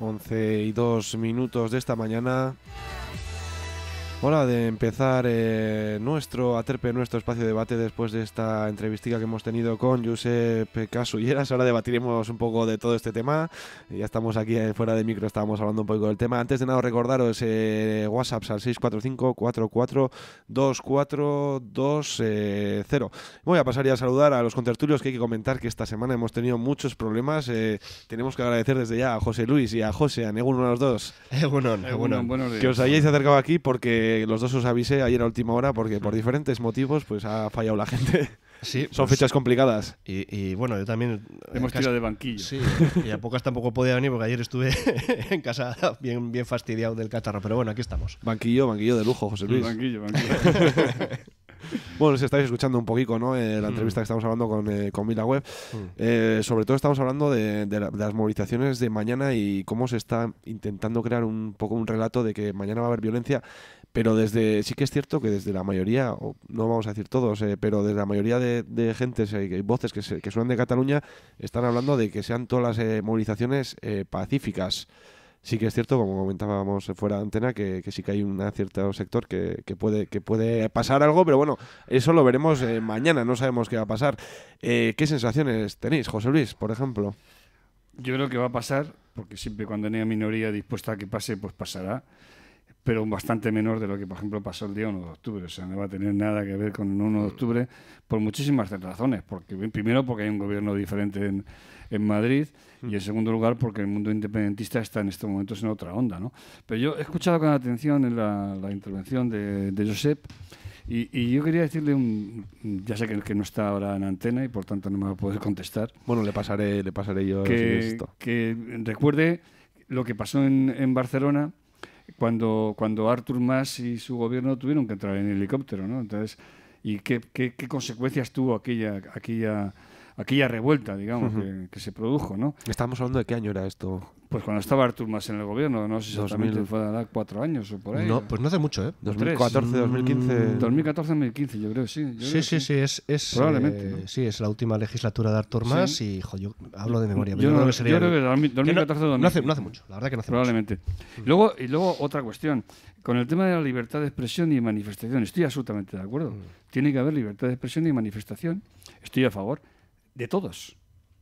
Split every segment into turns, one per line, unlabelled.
11:02 de esta mañana. Hora de empezar nuestro espacio de debate después de esta entrevistica que hemos tenido con Josep Casulleras. Ahora debatiremos un poco de todo este tema. Ya estamos aquí fuera de micro, estábamos hablando un poco del tema. Antes de nada, recordaros WhatsApp al 645-442420. Voy a pasar ya a saludar a los contertulios, que hay que comentar que esta semana hemos tenido muchos problemas. Tenemos que agradecer desde ya a José Luis y a José, a ninguno de los dos, que os hayáis acercado aquí, porque los dos os avisé ayer a última hora, porque por diferentes motivos pues ha fallado la gente.
Sí,
son fechas complicadas.
Y bueno, yo también...
Hemos tirado de banquillo.
Sí, y a pocas tampoco podía venir porque ayer estuve en casa bien fastidiado del catarro, pero bueno, aquí estamos.
Banquillo de lujo, José Luis.
Banquillo.
Bueno, si estáis escuchando un poquito, ¿no? La entrevista que estamos hablando con Milaweb. Sobre todo estamos hablando de las movilizaciones de mañana y cómo se está intentando crear un poco un relato de que mañana va a haber violencia. Pero sí que es cierto que desde la mayoría, o no vamos a decir todos, pero desde la mayoría de gentes y voces que suenan de Cataluña, están hablando de que sean todas las movilizaciones pacíficas. Sí que es cierto, como comentábamos fuera de antena, que sí que hay un cierto sector que puede pasar algo, pero bueno, eso lo veremos mañana, no sabemos qué va a pasar. ¿Qué sensaciones tenéis, José Luis, por ejemplo?
Yo creo que va a pasar, porque siempre cuando hay una minoría dispuesta a que pase, pues pasará, pero bastante menor de lo que, por ejemplo, pasó el día 1 de octubre. O sea, no va a tener nada que ver con el 1 de octubre por muchísimas razones. Primero, porque hay un gobierno diferente en Madrid, y en segundo lugar, porque el mundo independentista está en estos momentos en otra onda, ¿no? Pero yo he escuchado con atención en la intervención de Josep, y yo quería decirle ya sé que no está ahora en antena y por tanto no me va a poder contestar.
Bueno, le pasaré yo
que recuerde lo que pasó en Barcelona cuando Artur Mas y su gobierno tuvieron que entrar en helicóptero, ¿no? Entonces, ¿y qué consecuencias tuvo aquella revuelta, digamos, que se produjo, ¿no?
¿Estamos hablando de qué año era esto?
Pues cuando estaba Artur Mas en el gobierno, no sé exactamente, fue a 4 años o por ahí.
No, pues no hace mucho, ¿eh?
2014, 2015...
2014-2015, yo creo, sí.
Sí, es
probablemente.
Sí, es la última legislatura de Artur Mas y, yo hablo de memoria.
Yo creo que 2014-2015.
No hace mucho, la verdad que no hace
probablemente.
mucho.
Y luego otra cuestión. Con el tema de la libertad de expresión y manifestación, estoy absolutamente de acuerdo. Tiene que haber libertad de expresión y manifestación. Estoy a favor de todos.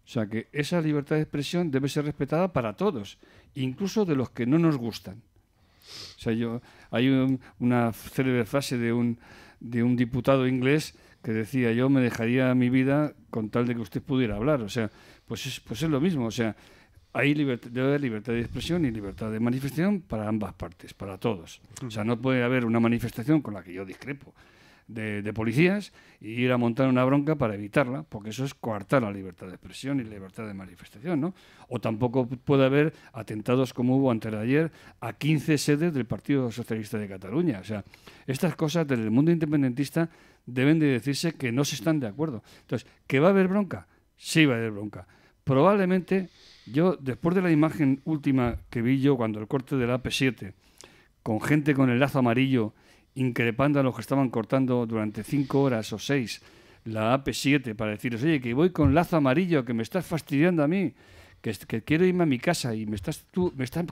O sea, que esa libertad de expresión debe ser respetada para todos, incluso de los que no nos gustan. O sea, hay una célebre frase de un diputado inglés que decía: yo me dejaría mi vida con tal de que usted pudiera hablar. O sea, pues es lo mismo. O sea, debe haber libertad de expresión y libertad de manifestación para ambas partes, para todos. O sea, no puede haber una manifestación con la que yo discrepo de policías y ir a montar una bronca para evitarla, porque eso es coartar la libertad de expresión y la libertad de manifestación, ¿no? O tampoco puede haber atentados como hubo antes de ayer a 15 sedes del Partido Socialista de Cataluña. O sea, estas cosas del mundo independentista deben de decirse que no se están de acuerdo. Entonces, ¿que va a haber bronca? Sí va a haber bronca. Probablemente, después de la imagen última que vi yo cuando el corte del AP7, con gente con el lazo amarillo increpando a los que estaban cortando durante 5 horas o 6 la AP7 para decirles: oye, que voy con lazo amarillo, que me estás fastidiando a mí, que quiero irme a mi casa y me estás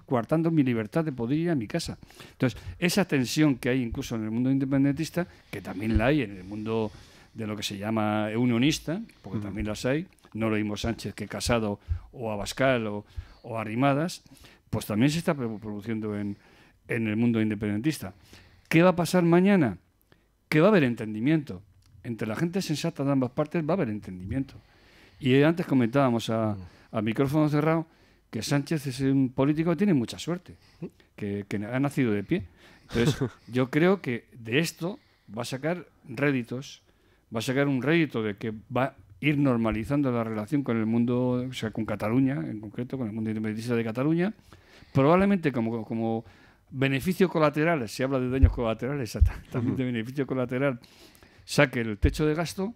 coartando mi libertad de poder ir a mi casa. Entonces, esa tensión que hay incluso en el mundo independentista, que también la hay en el mundo de lo que se llama unionista, porque también las hay, no lo mismo Sánchez que Casado o Abascal o Arrimadas, pues también se está produciendo en el mundo independentista. ¿Qué va a pasar mañana? Que va a haber entendimiento. Entre la gente sensata de ambas partes va a haber entendimiento. Y antes comentábamos a micrófono cerrado que Sánchez es un político que tiene mucha suerte, que ha nacido de pie. Entonces, yo creo que de esto va a sacar réditos, va a sacar un rédito de que va a ir normalizando la relación con el mundo, o sea, con Cataluña, en concreto, con el mundo independentista de Cataluña, probablemente como beneficio colateral, se habla de daños colaterales, también de beneficio colateral, saque el techo de gasto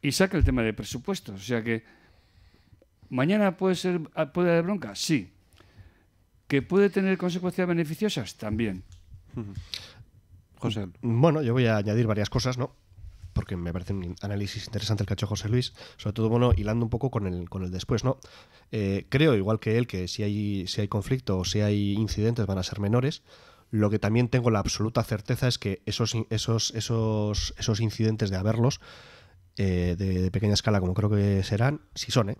y saque el tema de presupuestos. O sea que mañana puede haber bronca, sí. ¿Que puede tener consecuencias beneficiosas? También.
José.
Bueno, yo voy a añadir varias cosas, ¿no? porque me parece un análisis interesante el que ha hecho José Luis, sobre todo, bueno, hilando un poco con el después, ¿no? Creo, igual que él, que si hay conflicto o si hay incidentes van a ser menores. Lo que también tengo la absoluta certeza es que esos incidentes, de haberlos, de pequeña escala, como creo que serán, si son,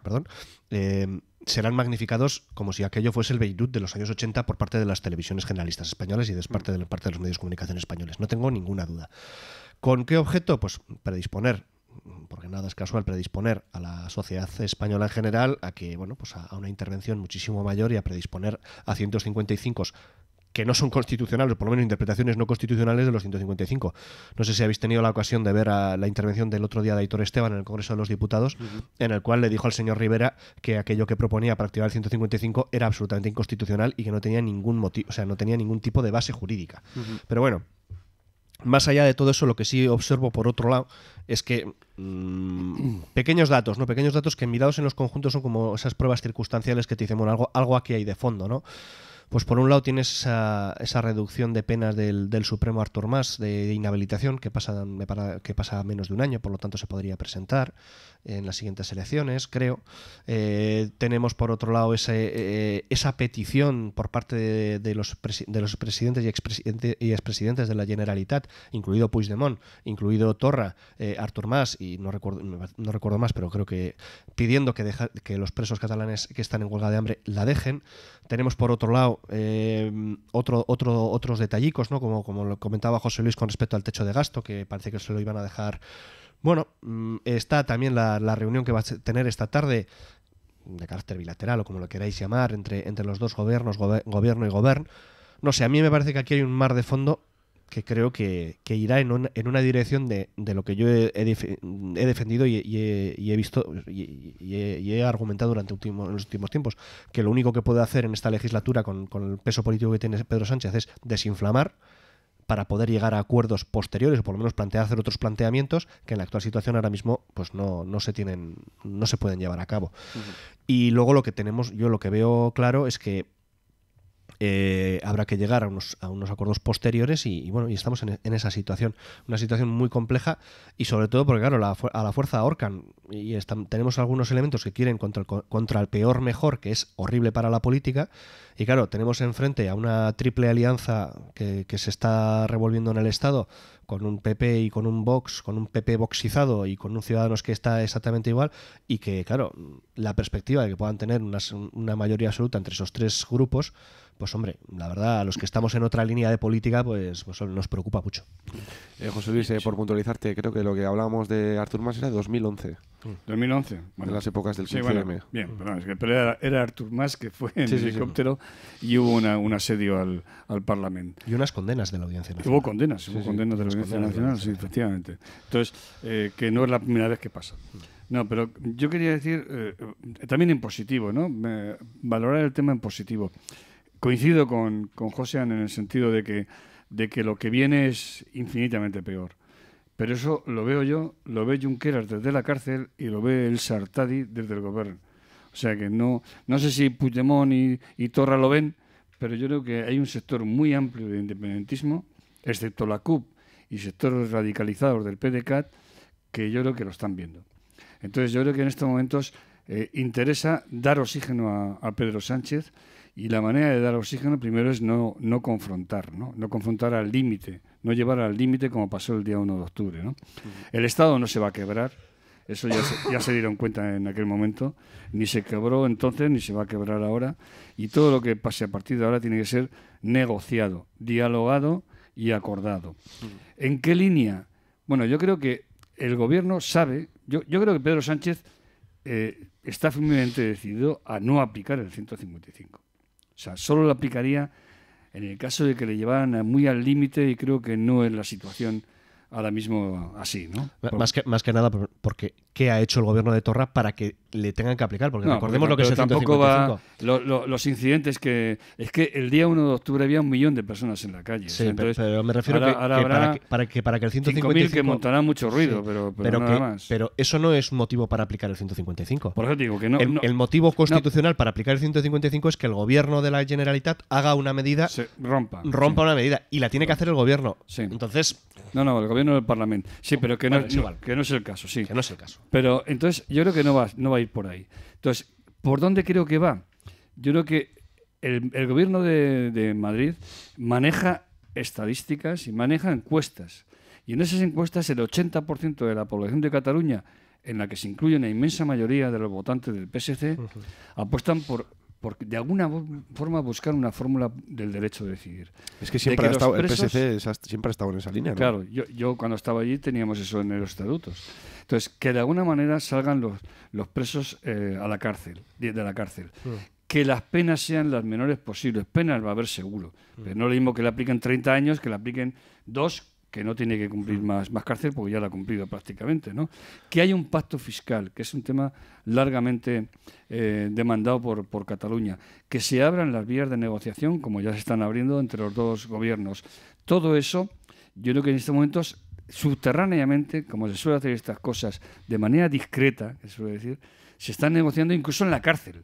serán magnificados como si aquello fuese el Beirut de los años 80 por parte de las televisiones generalistas españolas y de parte de los medios de comunicación españoles. No tengo ninguna duda. ¿Con qué objeto? Pues predisponer, porque nada es casual, predisponer a la sociedad española en general a que, bueno, pues a una intervención muchísimo mayor y a predisponer a 155 que no son constitucionales, o por lo menos interpretaciones no constitucionales de los 155. No sé si habéis tenido la ocasión de ver la intervención del otro día de Aitor Esteban en el Congreso de los Diputados, en el cual le dijo al señor Rivera que aquello que proponía para activar el 155 era absolutamente inconstitucional y que no tenía ningún motivo, o sea, no tenía ningún tipo de base jurídica. Pero bueno, más allá de todo eso, lo que sí observo por otro lado es que pequeños datos, ¿no? Pequeños datos que mirados en los conjuntos son como esas pruebas circunstanciales que te dicen, bueno, algo aquí hay de fondo, ¿no? Pues por un lado tienes esa reducción de penas del Supremo Artur Mas de inhabilitación que pasa a menos de un año, por lo tanto se podría presentar en las siguientes elecciones, creo. Tenemos por otro lado esa petición por parte de los presidentes y expresidentes de la Generalitat, incluido Puigdemont, incluido Torra, Artur Mas y no recuerdo más, pero creo que pidiendo que los presos catalanes que están en huelga de hambre la dejen. Tenemos por otro lado otros detallicos, ¿no? Como lo comentaba José Luis con respecto al techo de gasto, que parece que se lo iban a dejar. Bueno, está también la reunión que va a tener esta tarde, de carácter bilateral o como lo queráis llamar, entre los dos gobiernos, gobierno y gobern. No sé, a mí me parece que aquí hay un mar de fondo que creo que irá en una dirección de lo que yo he defendido y he visto y he argumentado en los últimos tiempos, que lo único que puede hacer en esta legislatura con el peso político que tiene Pedro Sánchez es desinflamar para poder llegar a acuerdos posteriores o por lo menos hacer otros planteamientos que en la actual situación ahora mismo pues no se pueden llevar a cabo. Y luego lo que veo claro es que habrá que llegar a unos acuerdos posteriores y bueno, y estamos en esa situación, una situación muy compleja y sobre todo porque claro, a la fuerza ahorcan y tenemos algunos elementos que quieren contra el peor mejor, que es horrible para la política, y claro, tenemos enfrente a una triple alianza que se está revolviendo en el Estado, con un PP y con un Vox, con un PP voxizado y con un Ciudadanos que está exactamente igual, y que claro, la perspectiva de que puedan tener una mayoría absoluta entre esos tres grupos, pues hombre, la verdad, a los que estamos en otra línea de política, pues nos preocupa mucho.
José Luis, por puntualizarte, creo que lo que hablábamos de Artur Mas era de 2011.
2011.
Bueno, de las épocas del 15M.
Bueno, bien, pero era Artur Mas que fue en helicóptero y hubo un asedio al Parlamento.
Y unas condenas de la Audiencia Nacional.
Hubo condenas de la Audiencia Nacional, sí, efectivamente. Entonces, que no es la primera vez que pasa. No, pero yo quería decir, también en positivo, ¿no? Valorar el tema en positivo. Coincido con Josean en el sentido de que lo que viene es infinitamente peor. Pero eso lo veo yo, lo ve Junqueras desde la cárcel y lo ve el Sartadi desde el gobierno. O sea que no sé si Puigdemont y Torra lo ven, pero yo creo que hay un sector muy amplio de independentismo, excepto la CUP y sectores radicalizados del PDeCAT, que yo creo que lo están viendo. Entonces yo creo que en estos momentos interesa dar oxígeno a Pedro Sánchez. Y la manera de dar oxígeno primero es no confrontar, no confrontar al límite, no llevar al límite como pasó el día 1 de octubre, ¿no? El Estado no se va a quebrar, eso ya se dieron cuenta en aquel momento, ni se quebró entonces ni se va a quebrar ahora, y todo lo que pase a partir de ahora tiene que ser negociado, dialogado y acordado. ¿En qué línea? Bueno, yo creo que el gobierno sabe, yo creo que Pedro Sánchez está firmemente decidido a no aplicar el 155. O sea, solo lo aplicaría en el caso de que le llevaran muy al límite, y creo que no es la situación ahora mismo así, ¿no?
Más que nada porque qué ha hecho el gobierno de Torra para que le tengan que aplicar, porque
No,
recordemos
porque
lo que es el
tampoco
155.
los incidentes que... Es que el día 1 de octubre había 1 millón de personas en la calle.
Sí,
o sea, entonces,
pero me refiero
ahora
que para que el 155...
5.000 que montarán mucho ruido,
Sí,
pero nada más.
Pero eso no es motivo para aplicar el 155.
Por eso digo que no...
El motivo constitucional para aplicar el 155 es que el gobierno de la Generalitat haga una medida,
se rompa
una medida, y la tiene que hacer el gobierno.
Sí.
Entonces...
No, el gobierno del Parlamento. Sí, pero que,
Bueno, es igual.
que no es el caso, sí.
Que no es el caso.
Pero entonces yo creo que no va a ir por ahí. Entonces, ¿por dónde creo que va? Yo creo que el gobierno de Madrid maneja estadísticas y maneja encuestas. Y en esas encuestas el 80% de la población de Cataluña, en la que se incluye una inmensa mayoría de los votantes del PSC, apuestan por de alguna forma buscar una fórmula del derecho a decidir.
Es que siempre el PSC siempre ha estado en esa línea, ¿no?
Claro, yo cuando estaba allí teníamos eso en los estatutos. Entonces, que de alguna manera salgan los presos a la cárcel, de la cárcel. Que las penas sean las menores posibles. Penas va a haber seguro. Pero no es lo mismo que le apliquen 30 años, que le apliquen 2, que no tiene que cumplir más cárcel porque ya la ha cumplido prácticamente, ¿no? Que haya un pacto fiscal, que es un tema largamente demandado por Cataluña. Que se abran las vías de negociación, como ya se están abriendo entre los dos gobiernos. Todo eso, yo creo que en estos momentos, subterráneamente, como se suele hacer estas cosas, de manera discreta, que se suele decir, se están negociando incluso en la cárcel.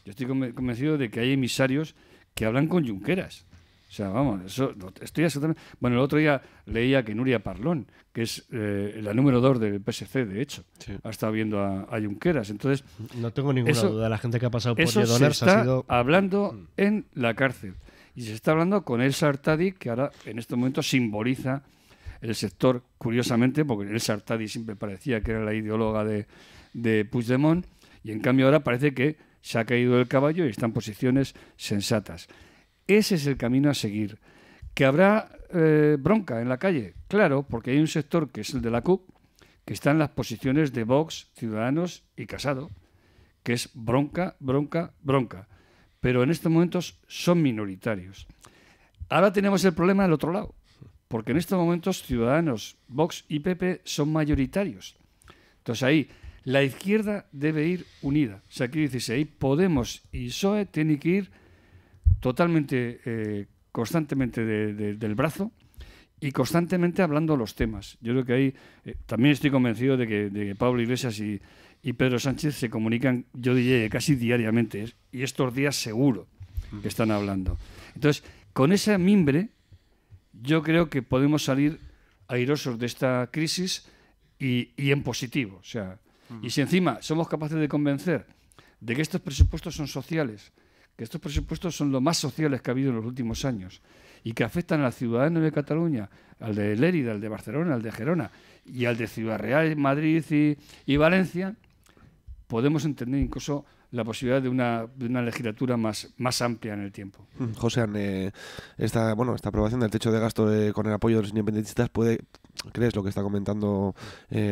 Yo estoy convencido de que hay emisarios que hablan con Junqueras. O sea, vamos, eso estoy absolutamente... Bueno, el otro día leía que Nuria Parlón, que es la número 2 del PSC, de hecho, sí, ha estado viendo a Junqueras. Entonces,
no tengo ninguna duda, la gente que ha pasado por
Lledoners se está hablando en la cárcel. Y se está hablando con Elsa Artadi, que ahora en este momento simboliza el sector, curiosamente, porque Elsa Artadi siempre parecía que era la ideóloga de Puigdemont, y en cambio ahora parece que se ha caído del caballo y está en posiciones sensatas. Ese es el camino a seguir. ¿Que habrá bronca en la calle? Claro, porque hay un sector, que es el de la CUP, que está en las posiciones de Vox, Ciudadanos y Casado, que es bronca, bronca, bronca. Pero en estos momentos son minoritarios. Ahora tenemos el problema del otro lado, porque en estos momentos Ciudadanos, Vox y PP son mayoritarios. Entonces ahí la izquierda debe ir unida. O sea, quiere decirse, ahí Podemos y PSOE tienen que ir totalmente, constantemente del brazo y constantemente hablando los temas. Yo creo que ahí también estoy convencido de que Pablo Iglesias y Pedro Sánchez se comunican, yo diría, casi diariamente, y estos días seguro que están hablando. Entonces, con esa mimbre, yo creo que podemos salir airosos de esta crisis y en positivo. O sea, y si encima somos capaces de convencer de que estos presupuestos son sociales, que estos presupuestos son los más sociales que ha habido en los últimos años y que afectan al ciudadano de Cataluña, al de Lérida, al de Barcelona, al de Gerona y al de Ciudad Real, Madrid y Valencia, podemos entender incluso la posibilidad de una legislatura más amplia en el tiempo.
José, esta aprobación del techo de gasto con el apoyo de los independentistas ¿crees lo que está comentando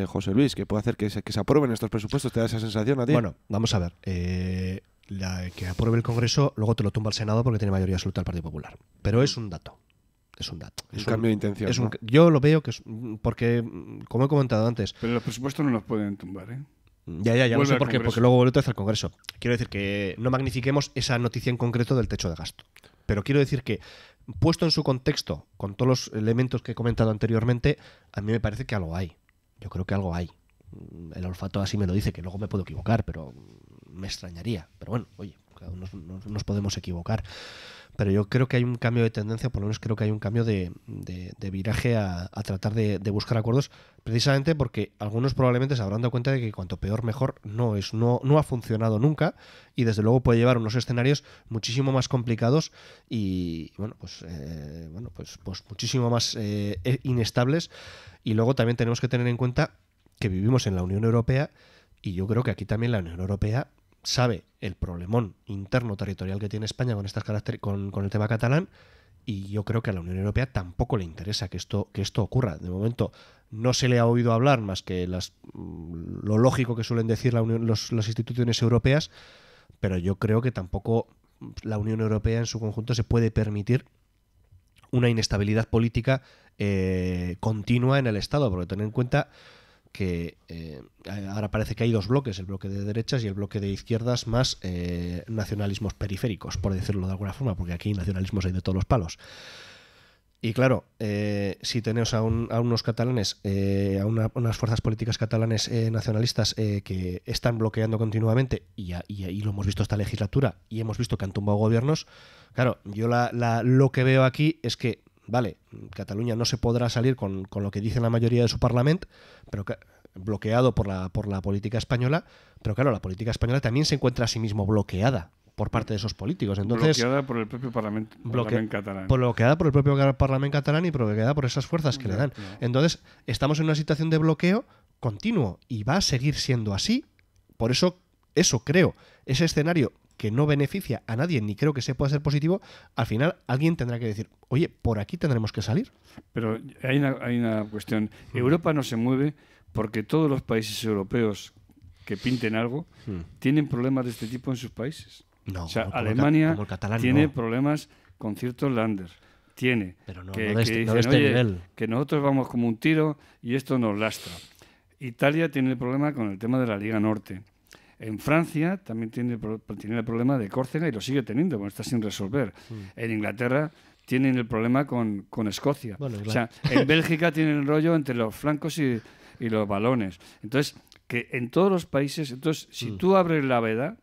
José Luis, que puede hacer que se aprueben estos presupuestos? ¿Te da esa sensación a ti?
Bueno, vamos a ver. Que apruebe el Congreso, luego te lo tumba el Senado porque tiene mayoría absoluta el Partido Popular. Pero es un dato. Es un dato.
Es un cambio de intención, ¿no?
Yo lo veo que es porque, como he comentado antes...
Pero los presupuestos no los pueden tumbar, ¿eh?
Ya lo sé porque luego vuelve otra vez al Congreso. Quiero decir que no magnifiquemos esa noticia en concreto del techo de gasto. Pero quiero decir que, puesto en su contexto, con todos los elementos que he comentado anteriormente, a mí me parece que algo hay. Yo creo que algo hay. El olfato así me lo dice, que luego me puedo equivocar, pero me extrañaría. Pero bueno, oye, cada uno nos podemos equivocar. Pero yo creo que hay un cambio de tendencia, por lo menos creo que hay un cambio de viraje a tratar de buscar acuerdos, precisamente porque algunos probablemente se habrán dado cuenta de que cuanto peor mejor no ha funcionado nunca y desde luego puede llevar a unos escenarios muchísimo más complicados y pues muchísimo más inestables. Y luego también tenemos que tener en cuenta que vivimos en la Unión Europea y yo creo que aquí también la Unión Europea sabe el problemón interno territorial que tiene España con estas con el tema catalán y yo creo que a la Unión Europea tampoco le interesa que esto ocurra. De momento no se le ha oído hablar más que lo lógico que suelen decir las instituciones europeas, pero yo creo que tampoco la Unión Europea en su conjunto se puede permitir una inestabilidad política continua en el Estado, porque tener en cuenta que ahora parece que hay dos bloques, el bloque de derechas y el bloque de izquierdas, más nacionalismos periféricos, por decirlo de alguna forma, porque aquí nacionalismos hay de todos los palos. Y claro, si tenemos a unos catalanes, unas fuerzas políticas catalanes nacionalistas que están bloqueando continuamente, y lo hemos visto esta legislatura, y hemos visto que han tumbado gobiernos, claro, yo lo que veo aquí es que, vale, Cataluña no se podrá salir con lo que dice la mayoría de su Parlamento, pero bloqueado por la política española, pero claro, la política española también se encuentra a sí mismo bloqueada por parte de esos políticos. Entonces,
bloqueada por el propio Parlamento catalán.
Bloqueada por el propio Parlamento catalán y bloqueada por esas fuerzas que le dan. Entonces, estamos en una situación de bloqueo continuo y va a seguir siendo así. Por eso creo, ese escenario que no beneficia a nadie, ni creo que se pueda ser positivo, al final alguien tendrá que decir, oye, por aquí tendremos que salir.
Pero hay una cuestión. Europa no se mueve porque todos los países europeos que pinten algo tienen problemas de este tipo en sus países.
No,
o sea, Alemania
como el catalán,
tiene
no.
problemas con ciertos landers. Tiene
pero no,
que,
no de este,
que
no de
dicen,
este
oye,
nivel.
que nosotros vamos como un tiro y esto nos lastra. Italia tiene el problema con el tema de la Liga Norte. En Francia también tiene el problema de Córcega y lo sigue teniendo, porque está sin resolver. En Inglaterra tienen el problema con Escocia.
Bueno,
o sea, en Bélgica tienen el rollo entre los flancos y los balones. Entonces, que en todos los países, si tú abres la veda,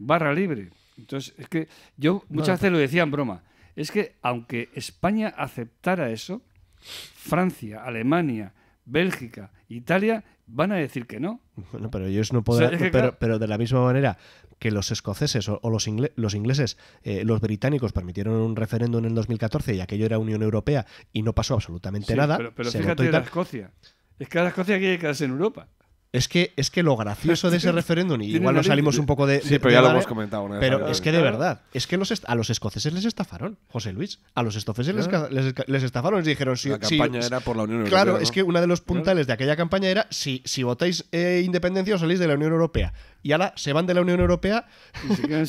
barra libre. Entonces, es que yo muchas veces lo decía en broma. Es que aunque España aceptara eso, Francia, Alemania, Bélgica, Italia van a decir que no.
Bueno, pero ellos no podrán.
O sea,
pero de la misma manera que los escoceses o los ingleses, los británicos permitieron un referéndum en el 2014 y aquello era Unión Europea y no pasó absolutamente nada.
Pero fíjate en Escocia. Es que ahora Escocia quiere quedarse en Europa.
Es que lo gracioso de ese referéndum, y igual nos salimos un poco de...
Sí, pero ya lo hemos comentado una vez.
Pero es que de verdad, es que a los escoceses les estafaron, José Luis. A los escoceses les estafaron, les dijeron...
La campaña era por la Unión Europea.
Claro,
¿no?
es que uno de los puntales de aquella campaña era si votáis independencia os salís de la Unión Europea. Y ahora se van de la Unión Europea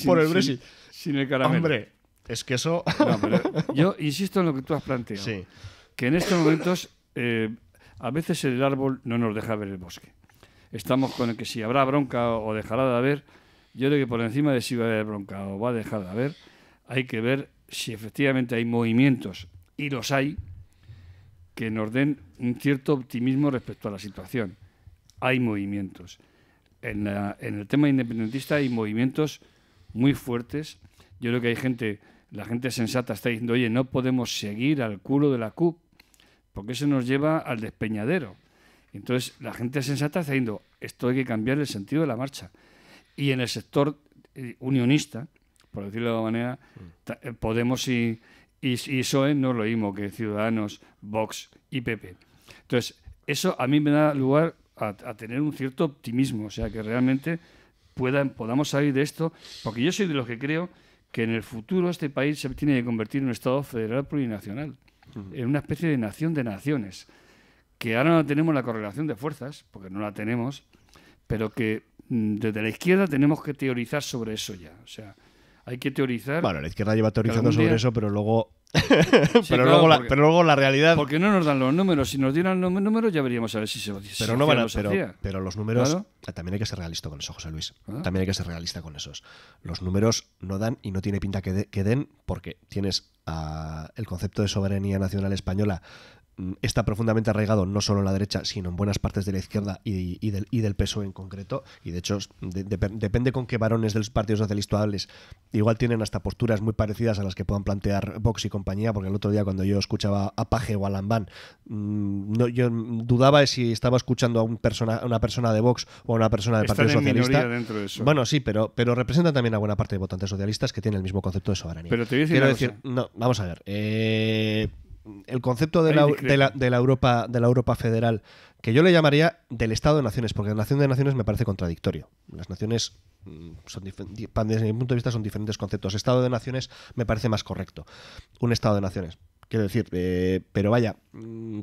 por el Brexit.
Sin el caramelo.
Hombre, es que eso...
No, pero yo insisto en lo que tú has planteado.
Sí.
Que en estos momentos a veces el árbol no nos deja ver el bosque. Estamos con el que si habrá bronca o dejará de haber. Yo creo que por encima de si va a haber bronca o va a dejar de haber, hay que ver si efectivamente hay movimientos, y los hay, que nos den un cierto optimismo respecto a la situación. Hay movimientos. En el tema independentista hay movimientos muy fuertes. Yo creo que la gente sensata está diciendo, oye, no podemos seguir al culo de la CUP, porque eso nos lleva al despeñadero. Entonces, la gente sensata está diciendo, esto hay que cambiar el sentido de la marcha. Y en el sector unionista, por decirlo de alguna manera, Podemos y PSOE no es lo mismo que Ciudadanos, Vox y PP. Entonces, eso a mí me da lugar a tener un cierto optimismo, o sea, que realmente podamos salir de esto, porque yo soy de los que creo que en el futuro este país se tiene que convertir en un Estado federal plurinacional, en una especie de nación de naciones, que ahora no tenemos la correlación de fuerzas, porque no la tenemos, pero que desde la izquierda tenemos que teorizar sobre eso ya. O sea, hay que teorizar...
Bueno, la izquierda lleva teorizando sobre eso, pero luego...
Sí,
pero luego la realidad...
Porque no nos dan los números. Si nos dieran los números ya veríamos a ver si se
pero no van a, pero los números...
Claro.
También hay que ser realista con eso, José Luis. También hay que ser realista con esos. Los números no dan y no tiene pinta que den, porque tienes el concepto de soberanía nacional española está profundamente arraigado no solo en la derecha, sino en buenas partes de la izquierda y del PSOE en concreto. Y de hecho, depende con qué varones del Partido Socialista hables. Igual tienen hasta posturas muy parecidas a las que puedan plantear Vox y compañía, porque el otro día cuando yo escuchaba a Page o a Lambán, yo dudaba de si estaba escuchando a una persona de Vox o a una persona del Partido Socialista.
Dentro de eso.
Bueno, sí, pero representan también a buena parte de votantes socialistas que tienen el mismo concepto de soberanía.
Pero te voy a decir
Quiero decir, no, vamos a ver. El concepto de la Europa federal, que yo le llamaría del Estado de Naciones, porque la nación de naciones me parece contradictorio. Las naciones, desde mi punto de vista, son diferentes conceptos. Estado de Naciones me parece más correcto. Un Estado de Naciones. Quiero decir, pero vaya,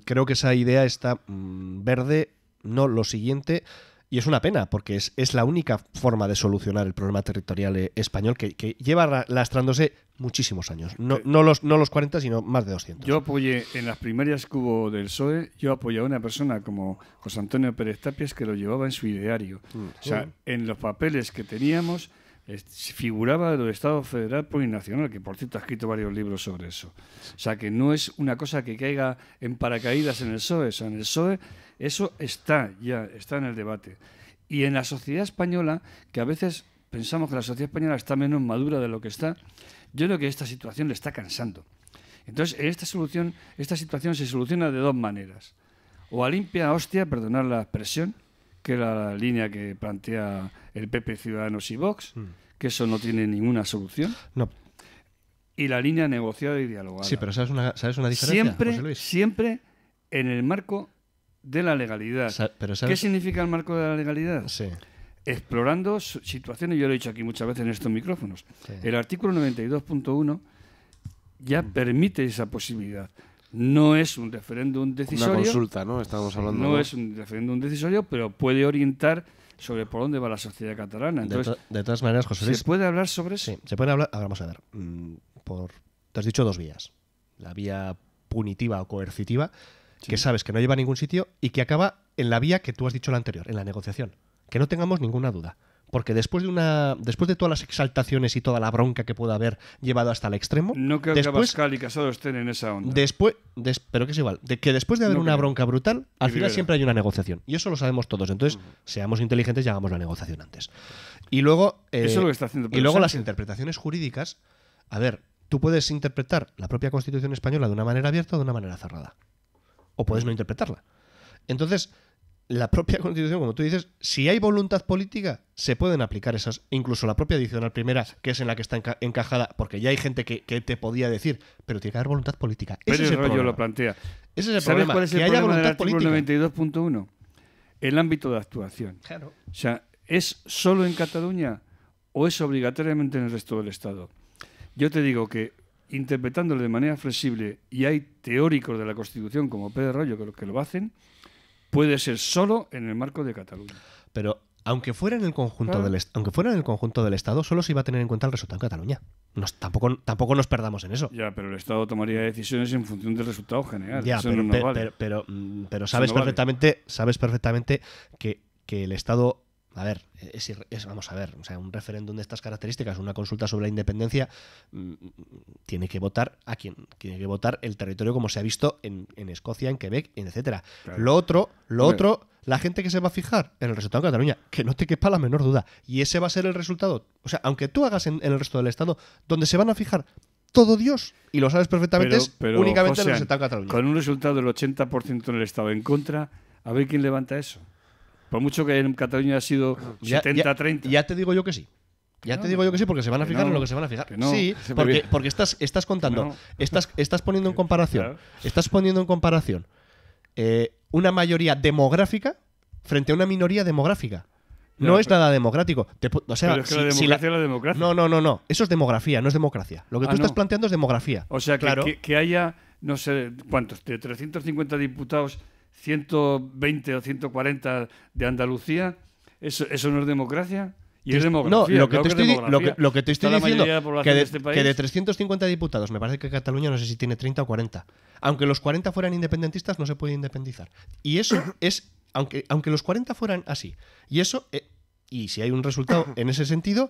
creo que esa idea está verde. No, lo siguiente, Y es una pena, porque es la única forma de solucionar el problema territorial español que lleva lastrándose muchísimos años. No los 40, sino más de 200.
Yo apoyé en las primarias que hubo del PSOE, yo apoyé a una persona como José Antonio Pérez Tapias que lo llevaba en su ideario. O sea, en los papeles que teníamos figuraba el Estado Federal Plurinacional, que por cierto ha escrito varios libros sobre eso. O sea, que no es una cosa que caiga en paracaídas en el PSOE. O sea, en el PSOE eso está en el debate. Y en la sociedad española, que a veces pensamos que la sociedad española está menos madura de lo que está, yo creo que esta situación le está cansando. Entonces, en esta situación se soluciona de dos maneras. O a limpia hostia, perdonar la expresión, que era la línea que plantea el PP, Ciudadanos y Vox, que eso no tiene ninguna solución.
No.
Y la línea negociada y dialogada.
Sí, pero ¿sabes una diferencia, José Luis?
Siempre en el marco de la legalidad. ¿Qué significa el marco de la legalidad?
Sí.
Explorando situaciones, yo lo he dicho aquí muchas veces en estos micrófonos.
Sí.
El artículo 92.1 ya permite esa posibilidad. No es un referéndum decisorio.
Una consulta, ¿no? Estamos hablando.
No es un referéndum decisorio, pero puede orientar sobre por dónde va la sociedad catalana. Entonces,
de todas maneras, José Luis,
¿se puede hablar sobre eso?
Sí, se puede hablar. Ahora vamos a ver. Te has dicho dos vías. La vía punitiva o coercitiva, que sabes que no lleva a ningún sitio y que acaba en la vía que tú has dicho la anterior, en la negociación. Que no tengamos ninguna duda. Porque después de todas las exaltaciones y toda la bronca que pueda haber llevado hasta el extremo...
No creo que Abascal y Casado estén en esa onda.
Pero que es igual. Que después de haber una bronca brutal, al final siempre hay una negociación. Y eso lo sabemos todos. Entonces, seamos inteligentes y hagamos la negociación antes. Y luego...
eso es lo que está haciendo
y luego las interpretaciones jurídicas... A ver, tú puedes interpretar la propia Constitución española de una manera abierta o de una manera cerrada. O puedes no interpretarla. Entonces... La propia Constitución, como tú dices, si hay voluntad política, se pueden aplicar esas, incluso la propia adicional primera, que es en la que está encajada, porque ya hay gente que te podía decir, pero tiene que haber voluntad política. Ese es el problema.
Lo plantea.
Ese es el
¿Sabes
problema,
cuál es el
que haya
problema del
voluntad
artículo
política?
92.1? El ámbito de actuación.
Claro.
O sea, ¿es solo en Cataluña o es obligatoriamente en el resto del Estado? Yo te digo que, interpretándolo de manera flexible, y hay teóricos de la Constitución como Pedro Rollo que lo hacen, puede ser solo en el marco de Cataluña.
Pero aunque fuera en el conjunto del Estado, solo se iba a tener en cuenta el resultado en Cataluña. Tampoco nos perdamos en eso.
Ya, pero el Estado tomaría decisiones en función del resultado general.
Ya,
eso
pero,
no nos vale.
pero sabes perfectamente que el Estado... A ver, vamos a ver, o sea, un referéndum de estas características, una consulta sobre la independencia, tiene que votar tiene que votar el territorio como se ha visto en Escocia, en Quebec, etcétera. Claro. Lo otro, la gente que se va a fijar en el resultado en Cataluña, que no te quepa la menor duda, y ese va a ser el resultado. O sea, aunque tú hagas en el resto del Estado, donde se van a fijar todo Dios, y lo sabes perfectamente,
pero,
únicamente
José,
el resultado en Cataluña.
Con un resultado del 80% en el Estado en contra, a ver quién levanta eso. Por mucho que en Cataluña ha sido 70-30.
Ya te digo yo que sí. Te digo yo que sí, porque se van a fijar en lo que se van a fijar. Sí, porque estás contando, estás poniendo en comparación,
Claro.
Estás poniendo en comparación una mayoría demográfica frente a una minoría demográfica. No es nada democrático.
Pero es que la democracia es la democracia.
No. Eso es demografía, no es democracia. Lo que tú estás planteando es democracia.
O sea,
claro.
que haya, no sé cuántos, de 350 diputados, 120 o 140 de Andalucía, ¿eso no es democracia? Y es demografía.
No, lo que te estoy diciendo, que de 350 diputados, me parece que Cataluña no sé si tiene 30 o 40. Aunque los 40 fueran independentistas, no se puede independizar. Y eso es, aunque los 40 fueran así, y eso, y si hay un resultado en ese sentido,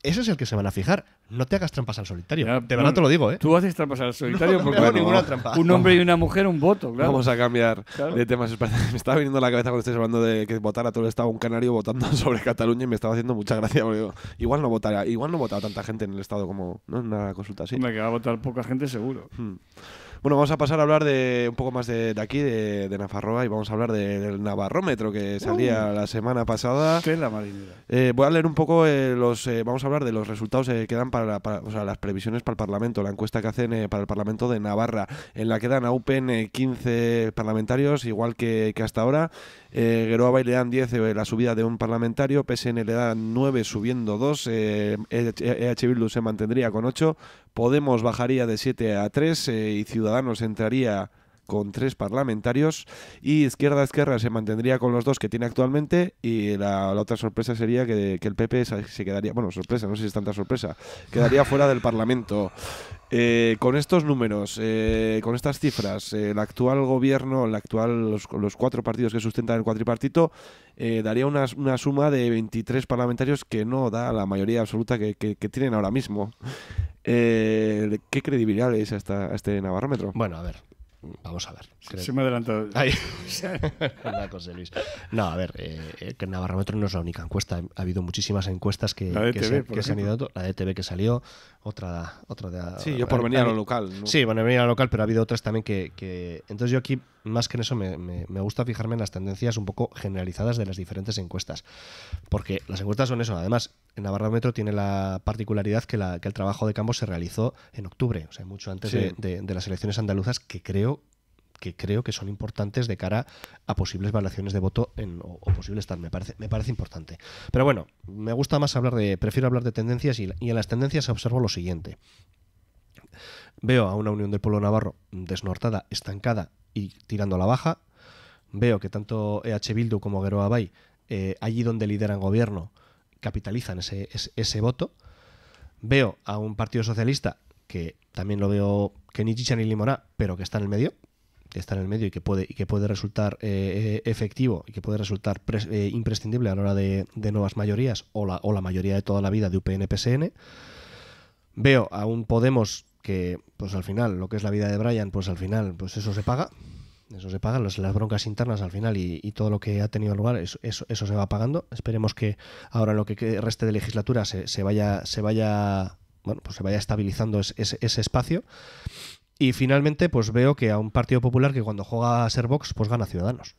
ese es el que se van a fijar. No te hagas trampas al solitario.
Ya,
de verdad te lo digo, ¿eh?
Tú haces trampas al solitario porque
no ninguna trampa.
Un hombre y una mujer, un voto, claro.
Vamos a cambiar de temas. Me estaba viniendo a la cabeza cuando estáis hablando de que votara todo el Estado un canario votando sobre Cataluña y me estaba haciendo mucha gracia. Porque digo, igual no votaba tanta gente en el Estado como no en una consulta así.
Hombre, que va a votar poca gente seguro.
Bueno, vamos a pasar a hablar de un poco más de aquí, de Nafarroa, y vamos a hablar del Navarrómetro que salía la semana pasada.
Tela marinera.
Voy a leer un poco vamos a hablar de los resultados que dan para las previsiones para el Parlamento, la encuesta que hacen para el Parlamento de Navarra, en la que dan a UPN 15 parlamentarios, igual que hasta ahora. Geroa le dan 10 la subida de un parlamentario, PSN le dan 9 subiendo 2, EH Bildu se mantendría con 8, Podemos bajaría de 7 a 3 y Ciudadanos entraría con 3 parlamentarios, y Izquierda Esquerra se mantendría con los 2 que tiene actualmente, y la otra sorpresa sería que el PP se quedaría, bueno, sorpresa, no sé si es tanta sorpresa, quedaría fuera del Parlamento. Con estos números, con estas cifras, el actual gobierno, los 4 partidos que sustentan el cuatripartito, daría una suma de 23 parlamentarios que no da la mayoría absoluta que tienen ahora mismo. ¿Qué credibilidad le es a este Navarrómetro?
Bueno, a ver, vamos a ver.
Se me ha adelantado.
Ay, una cosa, Luis. No, a ver, que Navarrómetro no es la única encuesta. Ha habido muchísimas encuestas que se han ido. La de ETV que salió, otra de...
Sí, yo por venir a lo local, ¿no?
Sí, bueno, venir a lo local, pero ha habido otras también que... Entonces yo aquí, más que en eso, me gusta fijarme en las tendencias un poco generalizadas de las diferentes encuestas. Porque las encuestas son eso. Además, en Navarrómetro tiene la particularidad que el trabajo de campo se realizó en octubre, o sea, mucho antes de las elecciones andaluzas, que creo que son importantes de cara a posibles variaciones de voto o posibles tal. Me parece importante. Pero bueno, me gusta más prefiero hablar de tendencias, y en las tendencias observo lo siguiente. Veo a una Unión del Pueblo Navarro desnortada, estancada y tirando a la baja. Veo que tanto EH Bildu como Geroa Bai, allí donde lideran gobierno, capitalizan ese voto. Veo a un partido socialista que también lo veo que ni chicha ni limonada, pero que está en el medio, y que puede resultar efectivo, y que puede resultar imprescindible a la hora de nuevas mayorías o la mayoría de toda la vida de UPN-PSN. Veo a un Podemos que, pues al final, lo que es la vida de Brian, pues al final, pues eso se paga. Eso se paga, las broncas internas al final y todo lo que ha tenido lugar, eso se va pagando. Esperemos que ahora en lo que reste de legislatura se vaya estabilizando ese espacio. Y finalmente, pues veo que a un Partido Popular que cuando juega a ser Vox, pues gana Ciudadanos.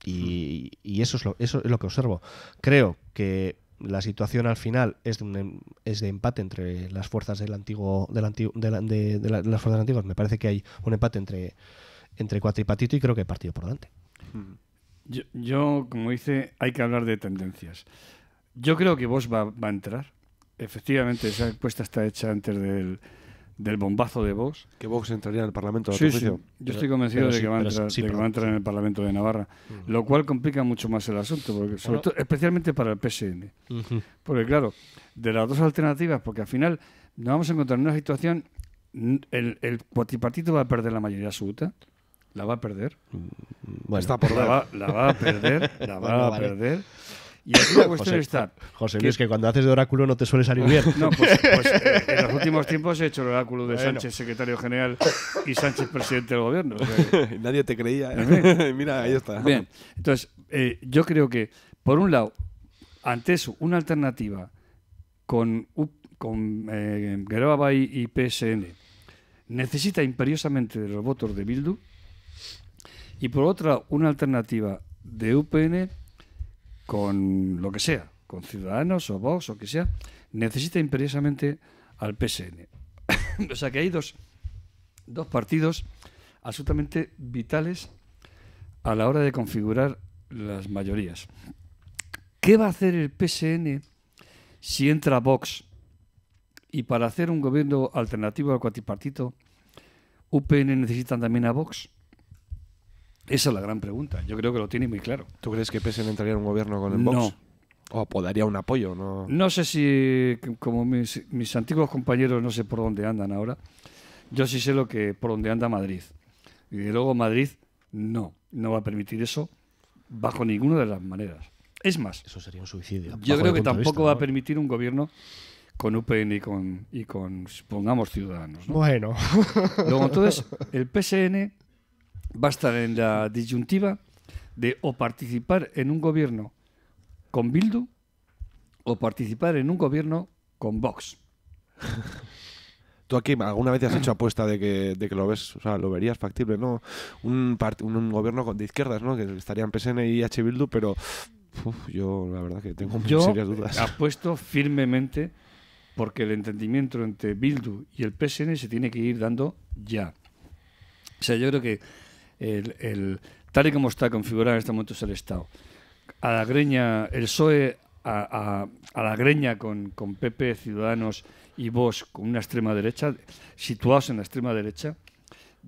Y eso es lo que observo. Creo que la situación al final es de empate entre las fuerzas las fuerzas antiguas. Me parece que hay un empate entre cuatripatito, y creo que hay partido por delante.
Yo, como dice, hay que hablar de tendencias. Yo creo que Vox va a entrar. Efectivamente, esa encuesta está hecha antes del bombazo de Vox.
¿Que Vox entraría en el Parlamento?
Sí. Yo estoy convencido de que va a entrar en el Parlamento de Navarra, lo cual complica mucho más el asunto, porque sobre todo, especialmente para el PSN. Porque claro, de las dos alternativas, porque al final nos vamos a encontrar en una situación, el cuatripartito va a perder la mayoría absoluta. La va a perder.
Bueno, está por
la va a perder. Perder. Y aquí la cuestión está...
José Luis, que cuando haces de oráculo no te suele salir bien.
No, pues en los últimos tiempos he hecho el oráculo de Sánchez, secretario general, y Sánchez, presidente del gobierno. O sea,
nadie te creía. Mira, ahí está.
Bien, entonces, yo creo que, por un lado, ante eso, una alternativa con Geroa Bai y PSN necesita imperiosamente de los votos de Bildu, y por otra, una alternativa de UPN con lo que sea, con Ciudadanos o Vox o que sea, necesita imperiosamente al PSN. O sea que hay dos partidos absolutamente vitales a la hora de configurar las mayorías. ¿Qué va a hacer el PSN si entra Vox? Y para hacer un gobierno alternativo al cuatripartito, ¿UPN necesitan también a Vox? Esa es la gran pregunta. Yo creo que lo tiene muy claro.
¿Tú crees que PSN entraría en un gobierno con el Vox?
No.
¿O daría un apoyo?
No sé si, como mis antiguos compañeros, no sé por dónde andan ahora. Yo sí sé por dónde anda Madrid. Y luego Madrid no va a permitir eso bajo ninguna de las maneras. Es más,
eso sería un suicidio.
Yo creo que tampoco va a permitir un gobierno con UPN y con supongamos, Ciudadanos, ¿no?
Bueno.
Luego, entonces, el PSN va a estar en la disyuntiva de o participar en un gobierno con Bildu o participar en un gobierno con Vox.
¿Tú aquí alguna vez has hecho apuesta de que lo ves, o sea, lo verías factible, ¿no? Un gobierno de izquierdas, ¿no? Que estarían PSN y H. Bildu, pero yo la verdad que tengo muy serias dudas.
Yo apuesto firmemente porque el entendimiento entre Bildu y el PSN se tiene que ir dando ya. O sea, yo creo que tal y como está configurado en este momento es el Estado. A la greña, el PSOE a la greña con PP, Ciudadanos y Vox con una extrema derecha, situados en la extrema derecha,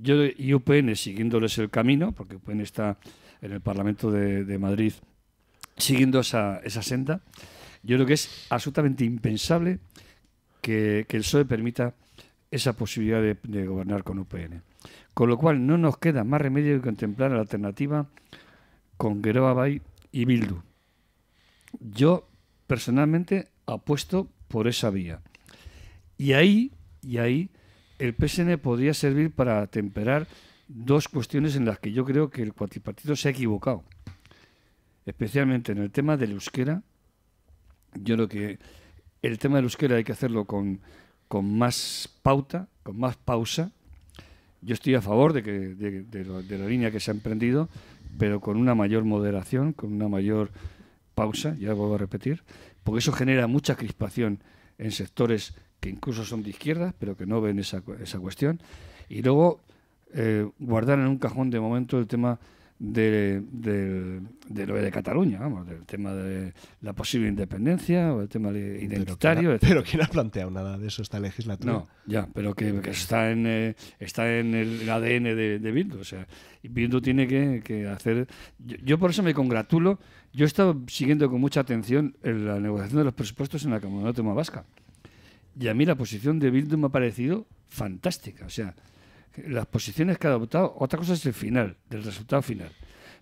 Y UPN siguiéndoles el camino, porque UPN está en el Parlamento de Madrid siguiendo esa senda. Yo creo que es absolutamente impensable que el PSOE permita esa posibilidad de gobernar con UPN. Con lo cual no nos queda más remedio que contemplar la alternativa con Geroa Bai y Bildu. Yo personalmente apuesto por esa vía. Y ahí el PSN podría servir para temperar dos cuestiones en las que yo creo que el cuatripartito se ha equivocado. Especialmente en el tema del euskera. Yo creo que el tema del euskera hay que hacerlo con más pauta, con más pausa. Yo estoy a favor de la línea que se ha emprendido, pero con una mayor moderación, con una mayor pausa, ya vuelvo a repetir, porque eso genera mucha crispación en sectores que incluso son de izquierda, pero que no ven esa cuestión. Y luego guardar en un cajón de momento el tema de lo de Cataluña, vamos, del tema de la posible independencia o el tema identitario.
Pero ¿quién ha planteado nada de eso esta legislatura?
No, ya, pero que está en el ADN de Bildu. O sea, y Bildu tiene que hacer... Yo por eso me congratulo. Yo he estado siguiendo con mucha atención la negociación de los presupuestos en la Comunidad Autónoma Vasca. Y a mí la posición de Bildu me ha parecido fantástica. O sea, las posiciones que ha adoptado, otra cosa es el final, del resultado final.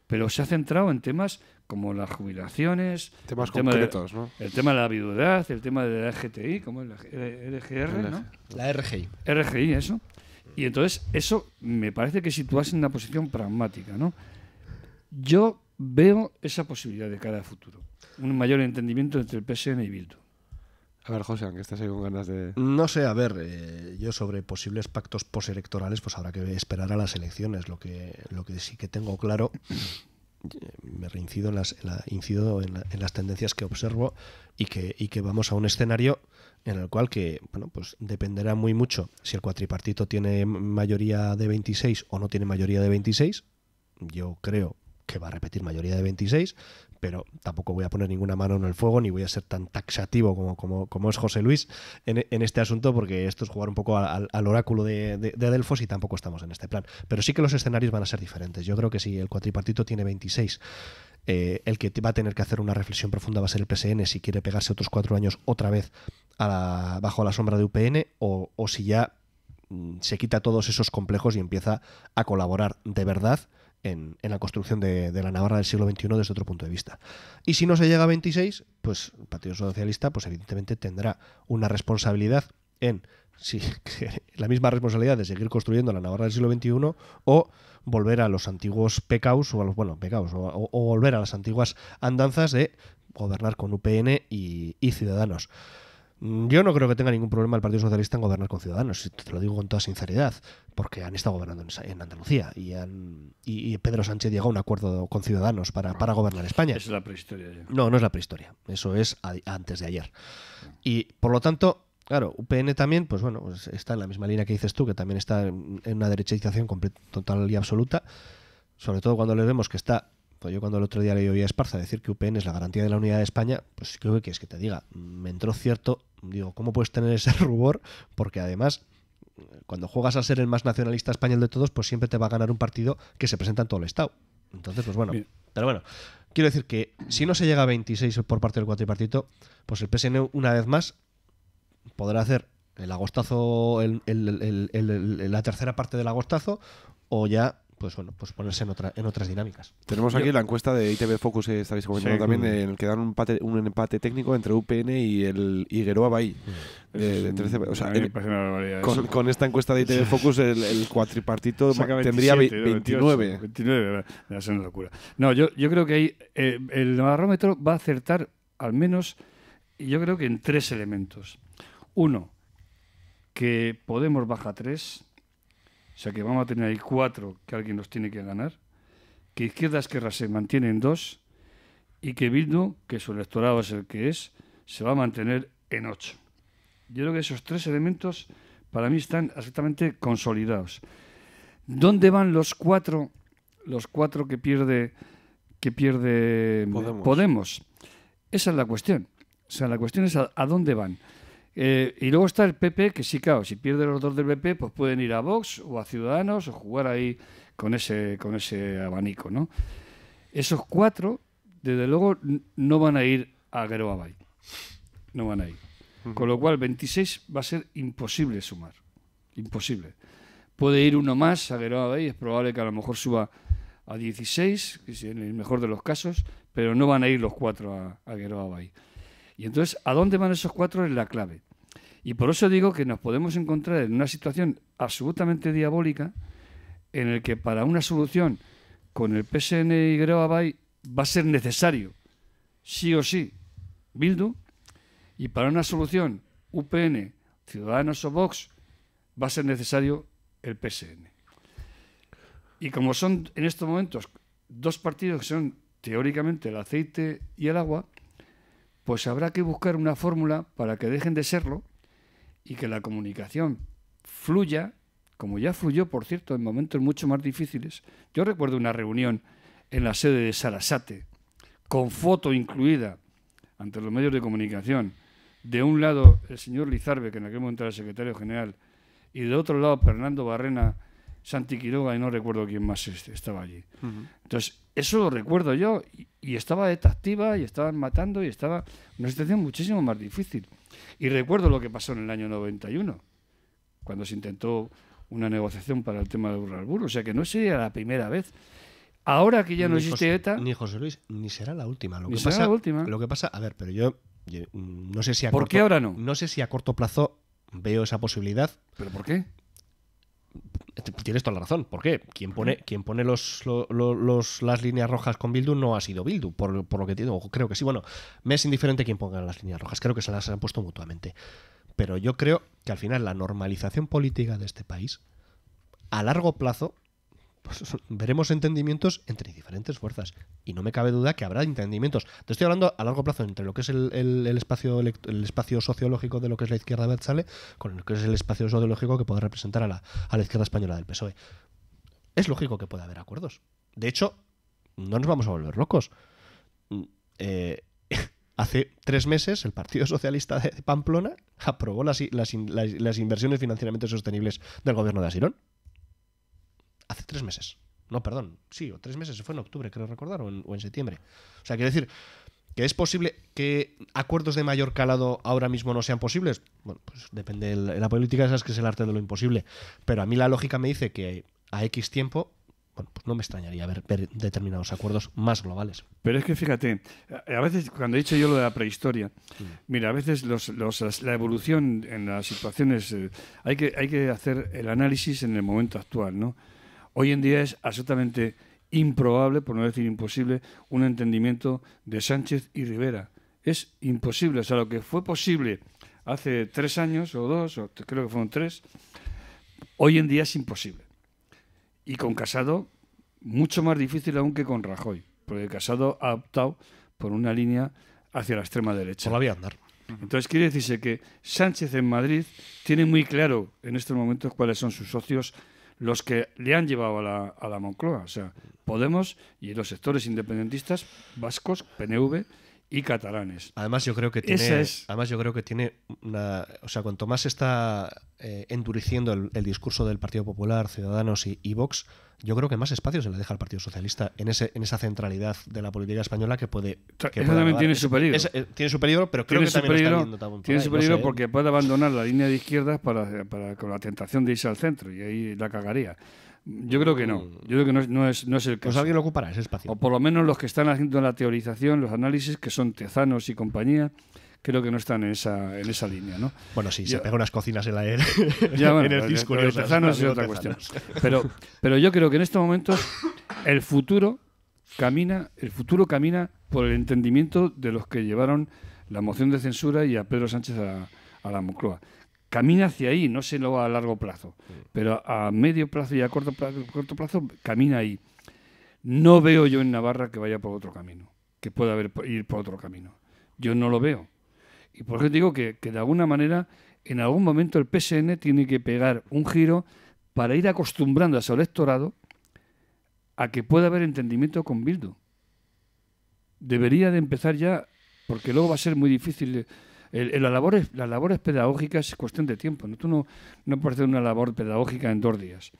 Pero se ha centrado en temas como las jubilaciones,
temas concretos, ¿no?
El tema de la viudedad, el tema de la LGTI, como es la RGR, ¿no?
La RGI.
RGI, eso. Y entonces eso me parece que situarse en una posición pragmática, ¿no? Yo veo esa posibilidad de cara a futuro. Un mayor entendimiento entre el PSN y Bildu.
A ver, José, aunque estás ahí con ganas de...
No sé, a ver, yo sobre posibles pactos postelectorales, pues habrá que esperar a las elecciones. Lo que sí que tengo claro, me reincido incido en las tendencias que observo y que vamos a un escenario en el cual pues dependerá muy mucho si el cuatripartito tiene mayoría de 26 o no tiene mayoría de 26. Yo creo que va a repetir mayoría de 26, pero tampoco voy a poner ninguna mano en el fuego ni voy a ser tan taxativo como es José Luis en este asunto, porque esto es jugar un poco al oráculo de Delfos y tampoco estamos en este plan. Pero sí que los escenarios van a ser diferentes. Yo creo que si el cuatripartito tiene 26, el que va a tener que hacer una reflexión profunda va a ser el PSN si quiere pegarse otros 4 años otra vez bajo la sombra de UPN o si ya se quita todos esos complejos y empieza a colaborar de verdad en la construcción de la Navarra del siglo XXI desde otro punto de vista. Y si no se llega a 26, pues el Partido Socialista pues evidentemente tendrá una responsabilidad la misma responsabilidad de seguir construyendo la Navarra del siglo XXI o volver a los antiguos pecados o volver a las antiguas andanzas de gobernar con UPN y Ciudadanos. Yo no creo que tenga ningún problema el Partido Socialista en gobernar con Ciudadanos, te lo digo con toda sinceridad, porque han estado gobernando en Andalucía y Pedro Sánchez llegó a un acuerdo con Ciudadanos para gobernar España.
Esa es la prehistoria ya.
No es la prehistoria, eso es antes de ayer. Y por lo tanto, claro, UPN también, pues bueno, pues está en la misma línea que dices tú, que también está en una derechización total y absoluta, sobre todo cuando le vemos que está... Yo cuando el otro día le oí a Esparza decir que UPN es la garantía de la unidad de España, pues creo que quieres que te diga, me entró cierto, digo, ¿cómo puedes tener ese rubor? Porque además, cuando juegas a ser el más nacionalista español de todos, pues siempre te va a ganar un partido que se presenta en todo el Estado. Entonces, pues bueno, pero bueno, quiero decir que si no se llega a 26 por parte del cuatripartito, pues el PSN una vez más podrá hacer el agostazo, la tercera parte del agostazo, o ya pues bueno, pues ponerse en otras dinámicas.
Tenemos aquí la encuesta de ITV Focus, estáis comentando también, en el que dan un empate técnico entre UPN y Geroa Bai. De 13, o sea, con esta encuesta de ITV Focus, el cuatripartito tendría 29.
29, es una locura. No, yo creo que ahí el barómetro va a acertar al menos, yo creo que en 3 elementos. Uno, que Podemos baja 3. O sea que vamos a tener ahí 4 que alguien nos tiene que ganar, que Izquierda Esquerra se mantiene en 2 y que Bildu, que su electorado es el que es, se va a mantener en 8. Yo creo que esos 3 elementos para mí están absolutamente consolidados. ¿Dónde van los 4 que pierde Podemos? Esa es la cuestión. O sea, la cuestión es a dónde van. Y luego está el PP, que sí, claro, si pierde los dos del PP, pues pueden ir a Vox o a Ciudadanos o jugar ahí con ese abanico, ¿no? Esos 4, desde luego, no van a ir a Geroa Bai. No van a ir. Con lo cual, 26 va a ser imposible sumar. Imposible. Puede ir uno más a Geroa Bai, es probable que a lo mejor suba a 16, que es en el mejor de los casos, pero no van a ir los 4 a Geroa Bai. Y entonces, ¿a dónde van esos 4? Es la clave. Y por eso digo que nos podemos encontrar en una situación absolutamente diabólica en el que para una solución con el PSN y Geroa Bai va a ser necesario, sí o sí, Bildu, y para una solución UPN, Ciudadanos o Vox, va a ser necesario el PSN. Y como son en estos momentos 2 partidos que son teóricamente el aceite y el agua, pues habrá que buscar una fórmula para que dejen de serlo y que la comunicación fluya, como ya fluyó, por cierto, en momentos mucho más difíciles. Yo recuerdo una reunión en la sede de Sarasate, con foto incluida ante los medios de comunicación. De un lado el señor Lizarbe, que en aquel momento era el secretario general, y de otro lado Fernando Barrena, Santi Quiroga y no recuerdo quién más estaba allí. Entonces, eso lo recuerdo yo, y estaba ETA activa, y estaban matando, y estaba una situación muchísimo más difícil. Y recuerdo lo que pasó en el año 91, cuando se intentó una negociación para el tema de Urralburu. O sea que no sería la primera vez. Ahora que ya no existe ETA...
Ni José Luis, ni será la última.
Ni será la última.
Lo que pasa, a ver, pero yo no sé si
¿Por qué ahora no?
No sé si a corto plazo veo esa posibilidad.
¿Pero por qué?
Tienes toda la razón. ¿Por qué? Quien pone las líneas rojas con Bildu no ha sido Bildu, por lo que digo. Creo que sí. Bueno, me es indiferente quién ponga las líneas rojas. Creo que se las han puesto mutuamente. Pero yo creo que al final la normalización política de este país, a largo plazo, pues veremos entendimientos entre diferentes fuerzas. Y no me cabe duda que habrá entendimientos. Te estoy hablando a largo plazo entre lo que es el espacio sociológico de lo que es la izquierda abertzale con lo que es el espacio sociológico que puede representar a la izquierda española del PSOE. Es lógico que pueda haber acuerdos. De hecho, no nos vamos a volver locos. Hace 3 meses el Partido Socialista de Pamplona aprobó las inversiones financieramente sostenibles del gobierno de Asirón. Hace 3 meses. No, perdón. Sí, o 3 meses. Se fue en octubre, creo recordar, o en septiembre. O sea, quiero decir que es posible que acuerdos de mayor calado ahora mismo no sean posibles. Bueno, pues depende de la política, esa es que es el arte de lo imposible. Pero a mí la lógica me dice que a X tiempo, bueno, pues no me extrañaría ver determinados acuerdos más globales.
Pero es que fíjate, a veces cuando he dicho yo lo de la prehistoria, mira, a veces la evolución en las situaciones, hay que hacer el análisis en el momento actual, ¿no? Hoy en día es absolutamente improbable, por no decir imposible, un entendimiento de Sánchez y Rivera. Es imposible. O sea, lo que fue posible hace 3 años o 2, o creo que fueron 3, hoy en día es imposible. Y con Casado, mucho más difícil aún que con Rajoy, porque Casado ha optado por una línea hacia la extrema derecha.
Por la vía andar.
Entonces quiere decirse que Sánchez en Madrid tiene muy claro en estos momentos cuáles son sus socios, los que le han llevado a la Moncloa, o sea, Podemos y los sectores independentistas vascos, PNV y catalanes.
Además yo creo que tiene una, o sea, cuanto más se está endureciendo el discurso del Partido Popular, Ciudadanos y Vox, yo creo que más espacio se le deja al Partido Socialista en esa centralidad de la política española que puede.
Eso también tiene su peligro.
Tiene su peligro, pero creo que también está viendo.
Tiene su peligro porque puede abandonar la línea de izquierdas con la tentación de irse al centro y ahí la cagaría. Yo creo que no. Yo creo que no es el caso.
Pues alguien lo ocupará ese espacio.
O por lo menos los que están haciendo la teorización, los análisis, que son Tezanos y compañía, creo que no están en esa línea, ¿no?
Bueno, sí, se pega unas cocinas en la ER.
Ya, bueno, en el disco de Tezanos es otra cuestión. Pero yo creo que en estos momentos el futuro camina por el entendimiento de los que llevaron la moción de censura y a Pedro Sánchez a la Moncloa. Camina hacia ahí, no sé luego a largo plazo, pero a medio plazo y a corto plazo camina ahí. No veo yo en Navarra que vaya por otro camino, que pueda ir por otro camino. Yo no lo veo. Y por eso digo que de alguna manera, en algún momento el PSN tiene que pegar un giro para ir acostumbrando a su electorado a que pueda haber entendimiento con Bildu. Debería de empezar ya, porque luego va a ser muy difícil Las labores pedagógicas es cuestión de tiempo, ¿no? Tú no puedes hacer una labor pedagógica en 2 días.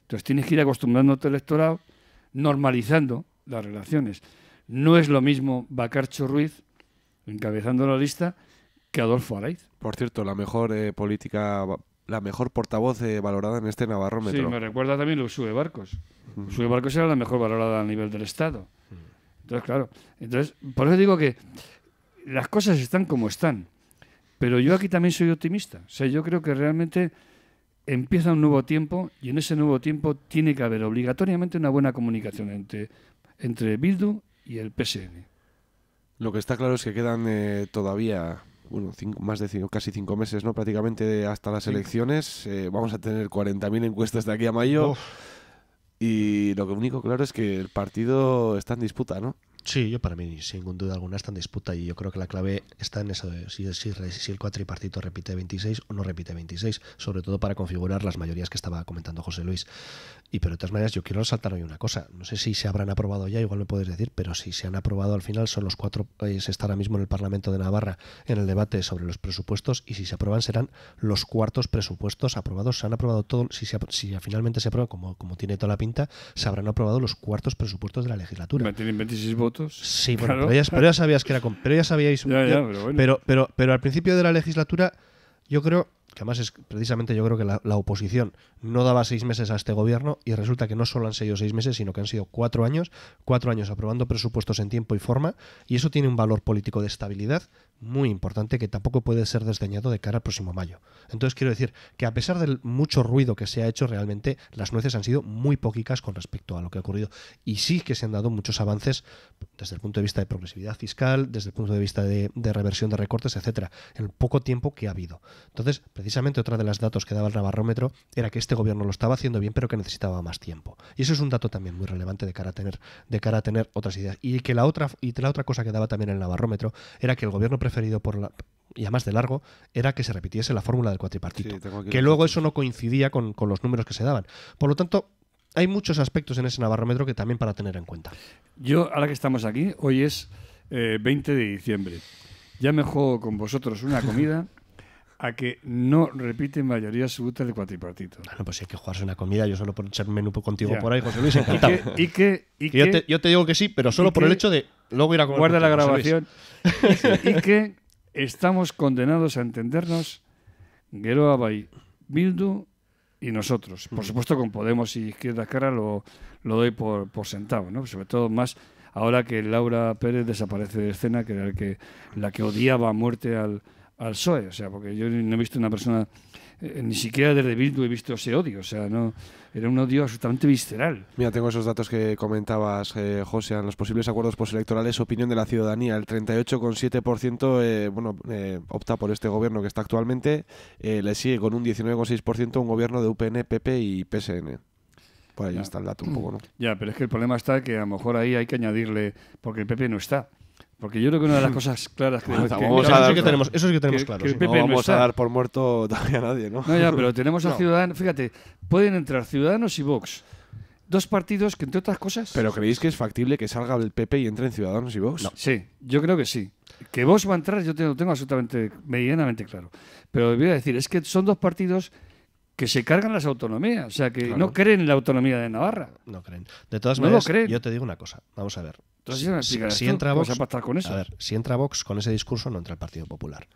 Entonces tienes que ir acostumbrándote al electorado, normalizando las relaciones. No es lo mismo Bacarcho Ruiz encabezando la lista que Adolfo Araiz.
Por cierto, la mejor la mejor portavoz valorada en este Navarrómetro.
Sí, me recuerda también Uxue Barcos. Uxue Barcos era la mejor valorada a nivel del Estado. Entonces, claro. Por eso digo que las cosas están como están. Pero yo aquí también soy optimista. O sea, yo creo que realmente empieza un nuevo tiempo y en ese nuevo tiempo tiene que haber obligatoriamente una buena comunicación entre Bildu y el PSN.
Lo que está claro es que quedan todavía casi 5 meses, ¿no? Prácticamente hasta las elecciones. Vamos a tener 40.000 encuestas de aquí a mayo. Uf. Y lo único claro es que el partido está en disputa, ¿no?
Sí, yo para mí, sin duda alguna, está en disputa y yo creo que la clave está en eso de si el cuatripartito repite 26 o no repite 26, sobre todo para configurar las mayorías que estaba comentando José Luis. Pero de todas maneras yo quiero resaltar hoy una cosa, no sé si se habrán aprobado ya, igual me puedes decir, pero si se han aprobado al final son los 4, se está ahora mismo en el Parlamento de Navarra en el debate sobre los presupuestos y si se aprueban serán los 4º presupuestos aprobados, se han aprobado todo, si finalmente se aprueba como tiene toda la pinta, se habrán aprobado los 4º presupuestos de la legislatura.
Tienen 26 votos.
Sí, bueno, claro. pero ya sabíais que era... Pero ya sabíais...
pero bueno.
Pero al principio de la legislatura, yo creo que además es precisamente yo creo que la oposición no daba 6 meses a este gobierno y resulta que no solo han sido 6 meses, sino que han sido 4 años aprobando presupuestos en tiempo y forma, y eso tiene un valor político de estabilidad muy importante que tampoco puede ser desdeñado de cara al próximo mayo. Entonces quiero decir que a pesar del mucho ruido que se ha hecho, realmente las nueces han sido muy poquicas con respecto a lo que ha ocurrido y sí que se han dado muchos avances desde el punto de vista de progresividad fiscal, desde el punto de vista de reversión de recortes, etcétera, en el poco tiempo que ha habido. Entonces, precisamente otra de las datos que daba el Navarrómetro era que este gobierno lo estaba haciendo bien, pero que necesitaba más tiempo. Y eso es un dato también muy relevante de cara a tener otras ideas. Y que la otra cosa que daba también el Navarrómetro era que el gobierno preferido y además de largo, era que se repitiese la fórmula del cuatripartito. Sí, que luego eso no coincidía con los números que se daban. Por lo tanto, hay muchos aspectos en ese Navarrómetro que también para tener en cuenta.
Yo, ahora que estamos aquí, hoy es 20 de diciembre. Ya me juego con vosotros una comida a que no repiten mayoría absoluta del cuatripartito.
Bueno, pues si hay que jugarse una comida, yo solo por echar menú contigo por ahí, José Luis, encantado. Yo te digo que sí, pero solo por el hecho de luego ir a comer.
Guarda la grabación. Y que estamos condenados a entendernos Geroa Bai, Bildu y nosotros. Por supuesto, con Podemos y Izquierda Esquerra lo doy por sentado, ¿no? Sobre todo más ahora que Laura Pérez desaparece de escena, que era la que odiaba a muerte al PSOE, o sea, porque yo no he visto una persona, ni siquiera desde Bildu he visto ese odio, o sea, no, era un odio absolutamente visceral.
Mira, tengo esos datos que comentabas, José, en los posibles acuerdos postelectorales, opinión de la ciudadanía, el 38,7% opta por este gobierno que está actualmente, le sigue con un 19,6% un gobierno de UPN, PP y PSN. Por ahí está el dato un poco, ¿no?
Ya, pero es que el problema está que a lo mejor ahí hay que añadirle, porque el PP no está. Porque yo creo que una de las cosas claras que
eso sí que tenemos claro.
No vamos a dar por muerto todavía a nadie, ¿no?
No, ya, pero tenemos a Ciudadanos. Fíjate, pueden entrar Ciudadanos y Vox. 2 partidos que, entre otras cosas...
¿Pero creéis que es factible que salga el PP y entre en Ciudadanos y Vox?
No. Sí, yo creo que sí. Que Vox va a entrar, yo lo tengo absolutamente, medianamente claro. Pero voy a decir, es que son 2 partidos que se cargan las autonomías, o sea, que no creen en la autonomía de Navarra.
No creen. De todas maneras, yo te digo una cosa, vamos a ver. Si entra Vox, si entra Vox con ese discurso, no entra el Partido Popular.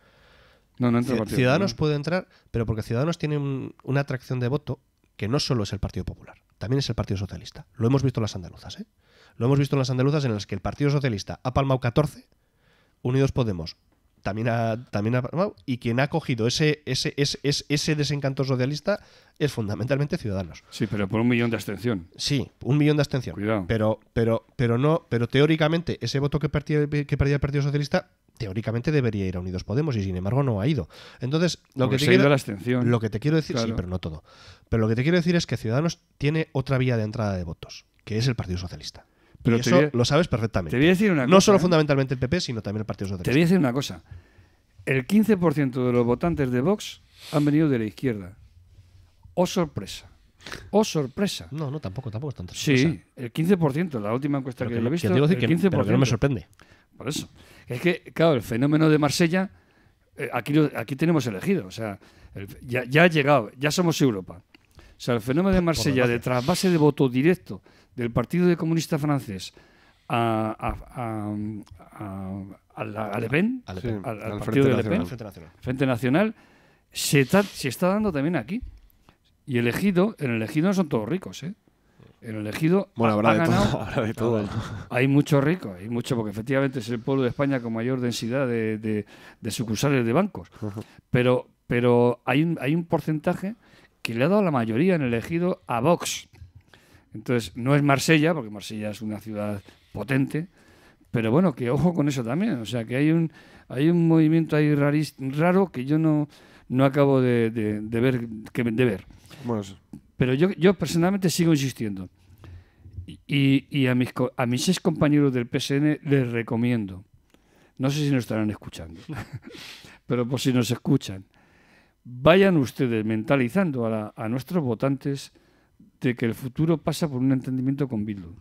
No entra el Partido
Ciudadanos
Popular.
Puede entrar, pero porque Ciudadanos tiene una atracción de voto que no solo es el Partido Popular, también es el Partido Socialista. Lo hemos visto en las andaluzas, ¿eh? Lo hemos visto en las andaluzas en las que el Partido Socialista ha palmado 14, Unidos Podemos también ha palmado, y quien ha cogido ese desencanto socialista es fundamentalmente Ciudadanos.
Sí, pero por 1 millón de abstención.
Sí, 1 millón de abstención.
Cuidado.
Pero teóricamente ese voto que perdía el Partido Socialista teóricamente debería ir a Unidos Podemos y sin embargo no ha ido. Entonces, lo que te quiero decir, claro. Sí, pero no todo. Pero lo que te quiero decir es que Ciudadanos tiene otra vía de entrada de votos, que es el Partido Socialista. Pero y eso lo sabes perfectamente.
Te voy a decir una cosa,
no solo fundamentalmente el PP, sino también el Partido Socialista.
Te voy a decir una cosa. El 15% de los votantes de Vox han venido de la izquierda. ¡Oh, sorpresa! ¡Oh, sorpresa!
No, tampoco es tanta sorpresa.
Sí, el 15%, la última encuesta que yo he visto,
el 15%. Pero que no me sorprende.
Por eso. Es que, claro, el fenómeno de Marsella aquí tenemos elegido, o sea, ya ha llegado, ya somos Europa. O sea, el fenómeno de Marsella, de trasvase de voto directo del Partido Comunista Francés al Le Pen,
Sí,
al partido de Le Pen, Frente Nacional, se está dando también aquí. Y en el elegido no son todos ricos, ¿eh? En el elegido
Bueno,
ha ganado.
habrá de todo.
Hay muchos ricos, porque efectivamente es el pueblo de España con mayor densidad de sucursales de bancos. Pero hay un porcentaje que le ha dado la mayoría en el elegido a Vox. Entonces, no es Marsella, porque Marsella es una ciudad potente, pero bueno, que ojo con eso también. O sea, que hay un movimiento ahí raro que yo no acabo de ver.
Bueno,
Pero yo personalmente sigo insistiendo. Y a mis ex compañeros del PSN les recomiendo, no sé si nos estarán escuchando, pero por si nos escuchan, vayan ustedes mentalizando a nuestros votantes de que el futuro pasa por un entendimiento con Bildu.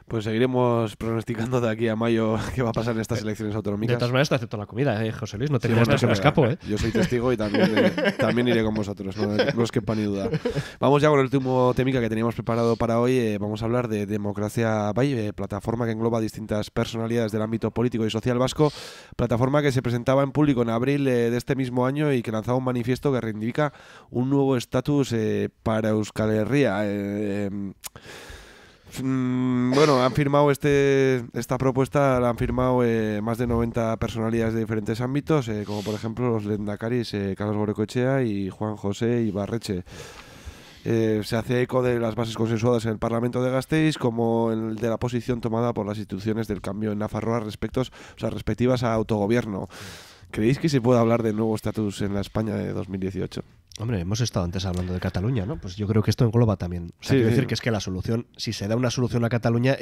pues seguiremos pronosticando de aquí a mayo qué va a pasar en estas elecciones autonómicas.
De todas maneras, te acepto la comida, José Luis. No te
Sí,
creas
bueno,
que me escapo, ¿eh?
Yo soy testigo y también iré con vosotros, no os quepa ni duda. Vamos ya con el último témica que teníamos preparado para hoy. Vamos a hablar de Democracia Bai, plataforma que engloba distintas personalidades del ámbito político y social vasco, plataforma que se presentaba en público en abril de este mismo año y que lanzaba un manifiesto que reivindica un nuevo estatus para Euskal Herria. Bueno, han firmado esta propuesta, la han firmado más de 90 personalidades de diferentes ámbitos, como por ejemplo los lehendakaris Carlos Gorocoechea y Juan José Ibarretxe. Se hace eco de las bases consensuadas en el Parlamento de Gasteiz, como el de la posición tomada por las instituciones del cambio en Nafarroa respectivas a autogobierno. ¿Creéis que se puede hablar de nuevo estatus en la España de 2018?
Hombre, hemos estado antes hablando de Cataluña, ¿no? Pues yo creo que esto engloba también. O sea, quiero decir que es que la solución, si se da una solución a Cataluña,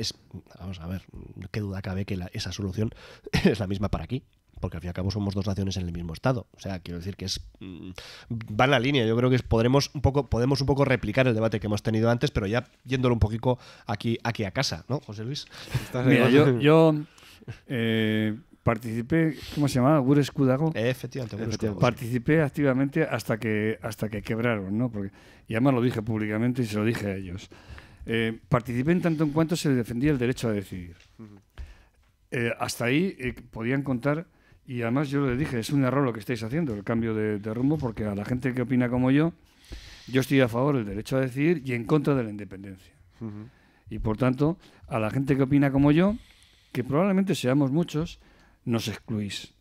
vamos a ver, qué duda cabe que esa solución es la misma para aquí. Porque al fin y al cabo somos dos naciones en el mismo estado. O sea, quiero decir que va en la línea. Yo creo que podemos un poco replicar el debate que hemos tenido antes, pero ya yéndolo un poquito aquí a casa, ¿no, José Luis?
Mira, yo participé, ¿cómo se llamaba? Gure Escudago.
Efectivamente.
Participé activamente hasta que quebraron, ¿no? Y además lo dije públicamente y se lo dije a ellos. Participé en tanto en cuanto se defendía el derecho a decidir. Hasta ahí podían contar, y además yo les dije, es un error lo que estáis haciendo, el cambio de rumbo, porque a la gente que opina como yo estoy a favor del derecho a decidir y en contra de la independencia. Y por tanto, a la gente que opina como yo, que probablemente seamos muchos, nos excluís.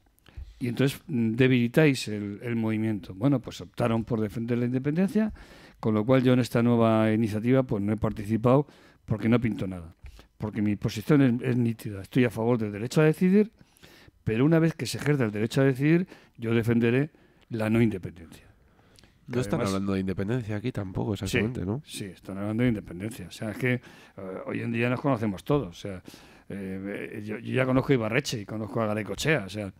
Y entonces debilitáis el movimiento. Bueno, pues optaron por defender la independencia, con lo cual yo en esta nueva iniciativa pues no he participado porque no pinto nada. Porque mi posición es nítida. Estoy a favor del derecho a decidir, pero una vez que se ejerza el derecho a decidir, yo defenderé la no independencia.
No están hablando de independencia aquí tampoco, exactamente, ¿no?
Sí, están hablando de independencia. O sea, es que hoy en día nos conocemos todos. O sea, yo ya conozco a Ibarretxe y conozco a Garaikoetxea. O sea,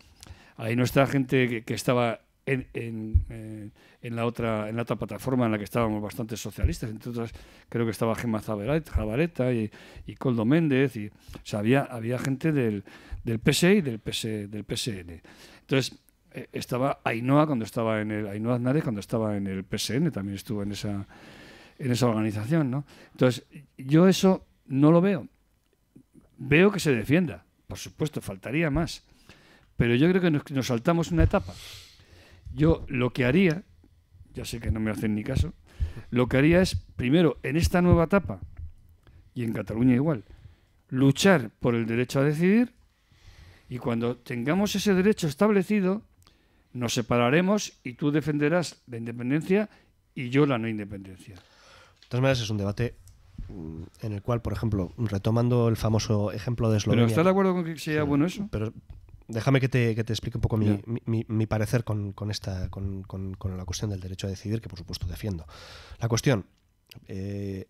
hay nuestra gente que estaba en la otra plataforma en la que estábamos bastantes socialistas, entre otras creo que estaba Gemma Zabaleta y Koldo Méndez, o sea, había gente del PSE y del PSN. Entonces estaba Ainhoa Ainhoa Aznárez cuando estaba en el PSN, también estuvo en esa organización, ¿no? Entonces yo eso no lo veo. Veo que se defienda, por supuesto, faltaría más, pero yo creo que nos saltamos una etapa. Yo lo que haría, ya sé que no me hacen ni caso, lo que haría es, primero, en esta nueva etapa, y en Cataluña igual, luchar por el derecho a decidir, y cuando tengamos ese derecho establecido, nos separaremos y tú defenderás la independencia y yo la no independencia.
De todas maneras, es un debate en el cual, por ejemplo, retomando el famoso ejemplo de Eslovenia...
¿Pero estás de acuerdo con que sea bueno eso?
Pero déjame que te explique un poco mi parecer con la cuestión del derecho a decidir, que por supuesto defiendo. La cuestión,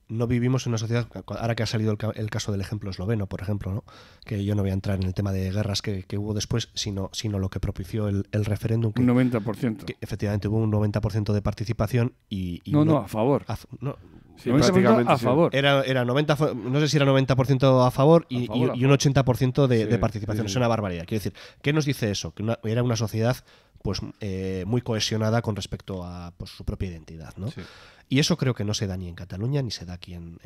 no vivimos en una sociedad, ahora que ha salido el caso del ejemplo esloveno, por ejemplo, ¿no? Que yo no voy a entrar en el tema de guerras que hubo después, sino lo que propició el referéndum.
Un 90%.
Que efectivamente hubo un 90% de participación y
no, a favor.
Sí, prácticamente
a favor.
Era 90, no sé si era 90% a favor y un 80% de participación.
Sí.
Es una barbaridad. Quiero decir, ¿qué nos dice eso? Que era una sociedad pues muy cohesionada con respecto a pues, su propia identidad, ¿no?
Sí.
Y eso creo que no se da ni en Cataluña ni se da aquí en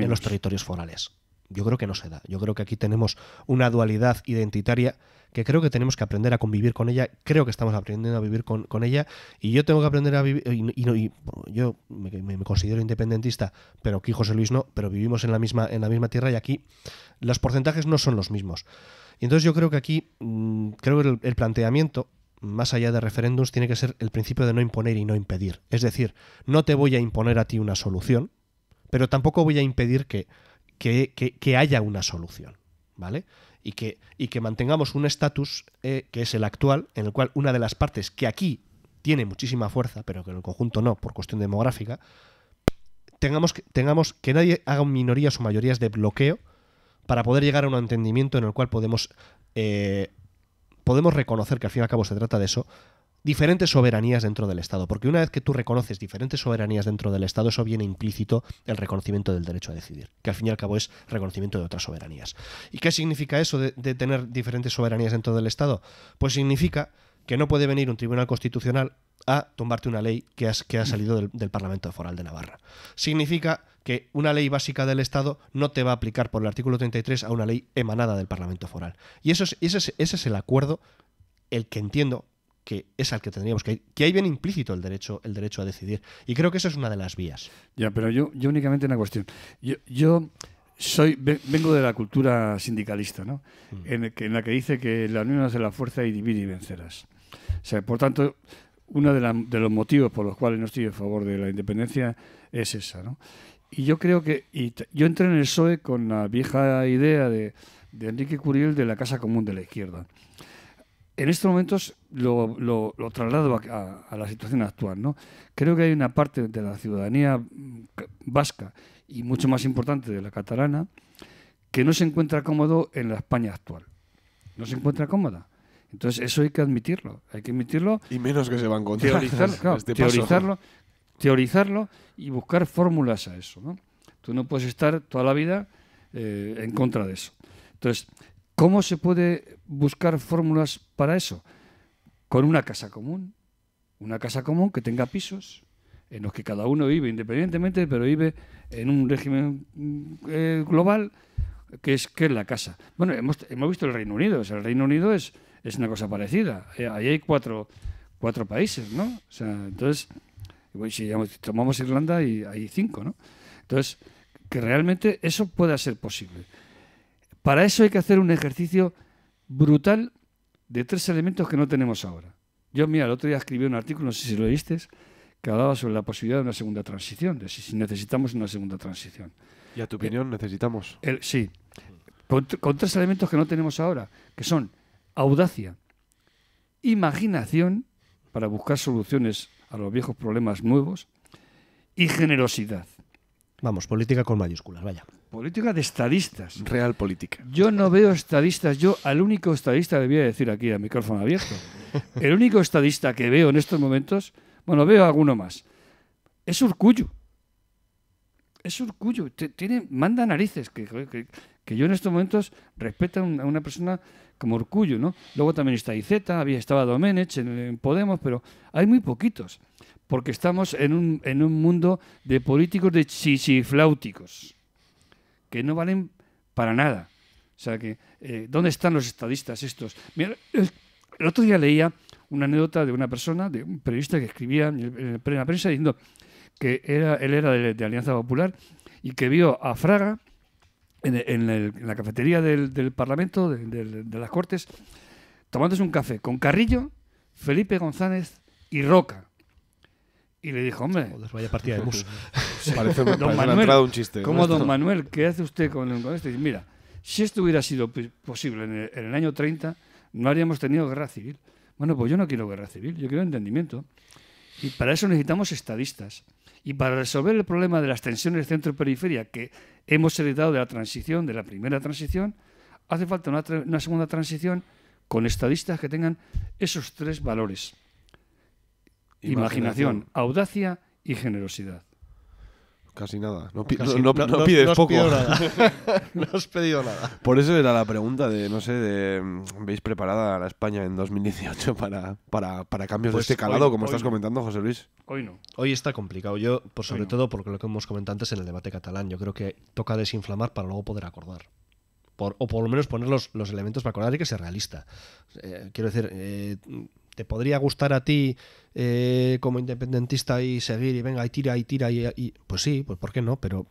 los territorios forales. Yo creo que no se da. Yo creo que aquí tenemos una dualidad identitaria que creo que tenemos que aprender a convivir con ella. Creo que estamos aprendiendo a vivir con ella. Y yo tengo que aprender a vivir. Yo me considero independentista, pero aquí José Luis no. Pero vivimos en la misma tierra y aquí los porcentajes no son los mismos. Y entonces yo creo que aquí creo que el planteamiento, más allá de referéndums, tiene que ser el principio de no imponer y no impedir. Es decir, no te voy a imponer a ti una solución, pero tampoco voy a impedir que haya una solución, ¿vale? Y que mantengamos un estatus que es el actual, en el cual una de las partes que aquí tiene muchísima fuerza, pero que en el conjunto no, por cuestión demográfica, tengamos que nadie haga minorías o mayorías de bloqueo para poder llegar a un entendimiento en el cual podemos reconocer que al fin y al cabo se trata de eso, diferentes soberanías dentro del Estado. Porque una vez que tú reconoces diferentes soberanías dentro del Estado, eso viene implícito el reconocimiento del derecho a decidir, que al fin y al cabo es reconocimiento de otras soberanías. ¿Y qué significa eso de tener diferentes soberanías dentro del Estado? Pues significa que no puede venir un tribunal constitucional a tumbarte una ley que ha salido del Parlamento Foral de Navarra. Significa que una ley básica del Estado no te va a aplicar por el artículo 33 a una ley emanada del Parlamento Foral. Y ese es el acuerdo, el que entiendo que es al que tendríamos que ir, que ahí viene implícito el derecho a decidir. Y creo que esa es una de las vías.
Ya, pero yo únicamente una cuestión. Yo vengo de la cultura sindicalista, ¿no? En la que dice que la unión hace la fuerza y divide y vencerás. O sea, por tanto, uno de los motivos por los cuales no estoy a favor de la independencia es esa, ¿no? Y yo creo que yo entré en el PSOE con la vieja idea de Enrique Curiel de la Casa Común de la Izquierda. En estos momentos lo traslado a la situación actual, ¿no? Creo que hay una parte de la ciudadanía vasca y mucho más importante de la catalana que no se encuentra cómodo en la España actual. No se encuentra cómoda. Entonces eso hay que admitirlo.
Y menos que se va a encontrar.
Teorizarlo y buscar fórmulas a eso, ¿no? Tú no puedes estar toda la vida en contra de eso. Entonces, ¿cómo se puede buscar fórmulas para eso? Con una casa común. Una casa común que tenga pisos en los que cada uno vive independientemente, pero vive en un régimen global que es la casa. Bueno, hemos visto el Reino Unido. O sea, el Reino Unido es una cosa parecida. Ahí hay cuatro países, ¿no? O sea, entonces, si tomamos Irlanda, y hay 5, ¿no? Entonces, que realmente eso pueda ser posible. Para eso hay que hacer un ejercicio brutal de 3 elementos que no tenemos ahora. Yo, mira, el otro día escribí un artículo, no sé si lo leíste, que hablaba sobre la posibilidad de una segunda transición, de si necesitamos una segunda transición.
¿Y a tu opinión necesitamos?
Sí, con 3 elementos que no tenemos ahora, que son audacia, imaginación, para buscar soluciones a los viejos problemas nuevos, y generosidad.
Vamos, política con mayúsculas, vaya.
Política de estadistas.
Real política.
Yo no veo estadistas. Yo al único estadista, le voy a decir aquí a micrófono abierto, el único estadista que veo en estos momentos, bueno, veo alguno más, es Urkullu. Es Urkullu. Manda narices. Que yo en estos momentos respeto a una persona como Urkullu, ¿no? Luego también está Iceta, estaba Domenech en Podemos, pero hay muy poquitos. Porque estamos en un mundo de políticos de chichifláuticos que no valen para nada. O sea, que ¿dónde están los estadistas estos? Mira, el otro día leía una anécdota de una persona, de un periodista que escribía en la prensa diciendo que él era de Alianza Popular y que vio a Fraga en la cafetería del Parlamento, de las Cortes, tomándose un café con Carrillo, Felipe González y Roca. Y le dijo, hombre...
Joder, vaya partida de mus.
Parece una entrada un chiste.
¿Cómo, don Manuel? ¿Qué hace usted con esto? Y dice, mira, si esto hubiera sido posible en el año 30, no habríamos tenido guerra civil. Bueno, pues yo no quiero guerra civil, yo quiero entendimiento. Y para eso necesitamos estadistas. Y para resolver el problema de las tensiones centro-periferia que hemos heredado de la transición, de la primera transición, hace falta una segunda transición con estadistas que tengan esos 3 valores. Imaginación, audacia y generosidad.
Casi nada. No
no
pides
os
poco.
pido nada. No os pedido nada.
Por eso era la pregunta de, no sé, ¿veis preparada a la España en 2018 para cambios
Pues
de este calado, como
hoy
estás
no.
comentando, José Luis?
Hoy no.
Hoy está complicado. Yo, sobre
Bueno.
todo porque lo que hemos comentado antes en el debate catalán, yo creo que toca desinflamar para luego poder acordar. O por lo menos poner los elementos para acordar y que sea realista. Quiero decir, ¿te podría gustar a ti como independentista y seguir y venga y tira y pues sí, pues ¿por qué no? Pero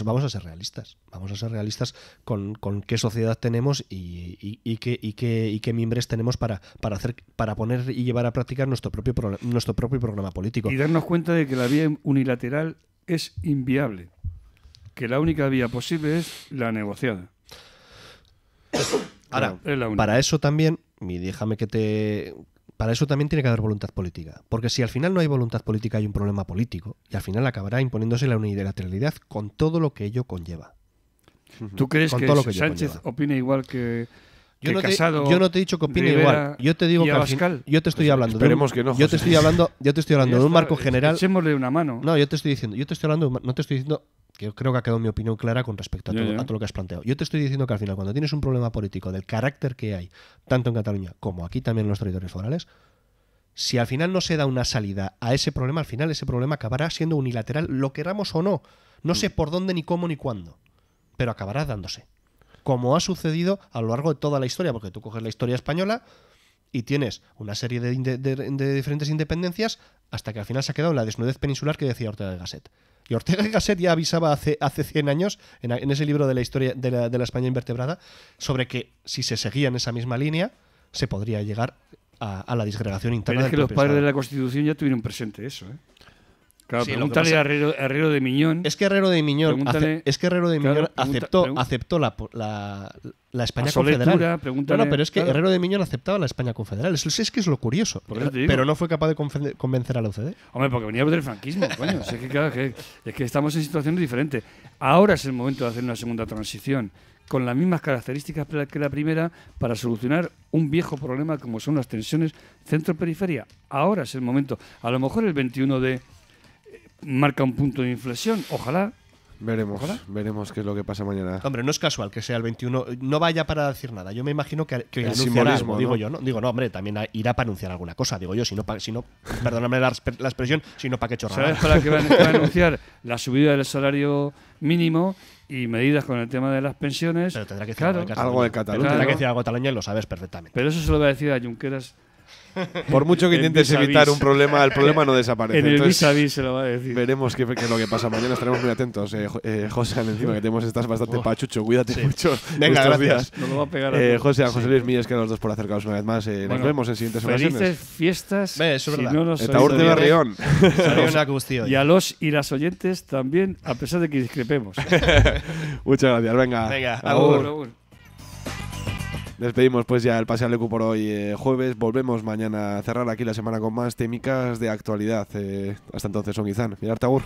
vamos a ser realistas. Vamos a ser realistas con qué sociedad tenemos y qué mimbres tenemos para poner y llevar a práctica nuestro propio programa político.
Y darnos cuenta de que la vía unilateral es inviable. Que la única vía posible es la negociada.
Ahora,
Es la única.
para eso también, para eso también tiene que haber voluntad política. Porque si al final no hay voluntad política, hay un problema político. Y al final acabará imponiéndose la unilateralidad con todo lo que ello conlleva.
¿Tú crees
Con
que
todo lo que ello
Sánchez
conlleva.
opina igual que
Yo no,
Casado?
yo no te he dicho que opine
Rivera
igual. Yo te digo
y
que al
Abascal?
final, yo te estoy hablando.
Esperemos que no,
Yo te
José.
estoy hablando de un marco general.
Echémosle una mano.
No, yo te estoy diciendo, no te estoy diciendo que yo creo que ha quedado mi opinión clara con respecto a
Ya,
todo,
ya.
a todo lo que has planteado. Yo te estoy diciendo que al final, cuando tienes un problema político del carácter que hay, tanto en Cataluña como aquí también en los territorios forales, si al final no se da una salida a ese problema, al final ese problema acabará siendo unilateral, lo queramos o no. No sé por dónde, ni cómo, ni cuándo, pero acabará dándose. Como ha sucedido a lo largo de toda la historia, porque tú coges la historia española y tienes una serie de diferentes independencias hasta que al final se ha quedado en la desnudez peninsular que decía Ortega y Gasset. Y Ortega y Gasset ya avisaba hace 100 años, en ese libro de la historia de la España invertebrada, sobre que si se seguía en esa misma línea, se podría llegar a la disgregación interna
Pero es que
del
los
propio
padres de
Estado.
la Constitución ya tuvieron presente eso, ¿eh? Claro,
Sí, lo que
pregúntale
pasa-
a Herrero de Miñón.
Es que Herrero de Miñón,
Pregúntale-
Claro,
pregunta-
aceptó la España
a Soletura,
confederal.
pregúntale-
No, pero es que
claro.
Herrero de Miñón aceptaba la España confederal. Es que es lo curioso.
Por eso te digo.
Pero no fue capaz de convencer a la UCD.
Hombre, porque venía del franquismo, coño. Si es que, claro, es que estamos en situaciones diferentes. Ahora es el momento de hacer una segunda transición con las mismas características que la primera para solucionar un viejo problema como son las tensiones centro-periferia. Ahora es el momento. A lo mejor el 21 de marca un punto de inflexión. Ojalá.
Veremos qué es lo que pasa mañana.
Hombre, no es casual que sea el 21. No vaya para decir nada. Yo me imagino que
El
anunciará
simbolismo,
algo,
¿no?
digo yo, ¿no? Digo, no, hombre, también irá para anunciar alguna cosa, digo yo. Si no perdóname la expresión, si no, ¿para qué chorrada?
¿Sabes para qué va a anunciar? La subida del salario mínimo y medidas con el tema de las pensiones.
Pero tendrá que decir
Claro.
algo de Cataluña.
Algo de Cataluña.
Pero tendrá
Claro.
que decir algo de Cataluña y lo sabes perfectamente.
Pero eso se lo va a decir a Junqueras.
Por mucho que
El
intentes
vis-a-vis.
evitar un problema, el problema no desaparece.
En el
Entonces,
vis-a-vis se lo va a decir.
veremos qué es lo que pasa mañana. Estaremos muy atentos. José, encima que tenemos, estás bastante pachucho. Cuídate mucho.
Venga,
estos
gracias.
días.
No lo va a pegar a todos.
José, José Luis Mías, que a los dos por acercaros una vez más. Nos
Bueno,
vemos en siguientes
Felices
ocasiones.
fiestas.
Eso es
si
verdad.
no nos
Eta
oís
urte
todavía.
berrión.
Salió una cuestión.
Y a los y las oyentes también, a pesar de que discrepemos.
Muchas gracias. Venga.
Venga,
agur.
Agur.
Despedimos pues ya el Paseo Lecu por hoy jueves. Volvemos mañana a cerrar aquí la semana con más témicas de actualidad. Hasta entonces, son Izan. Mirarte, agur.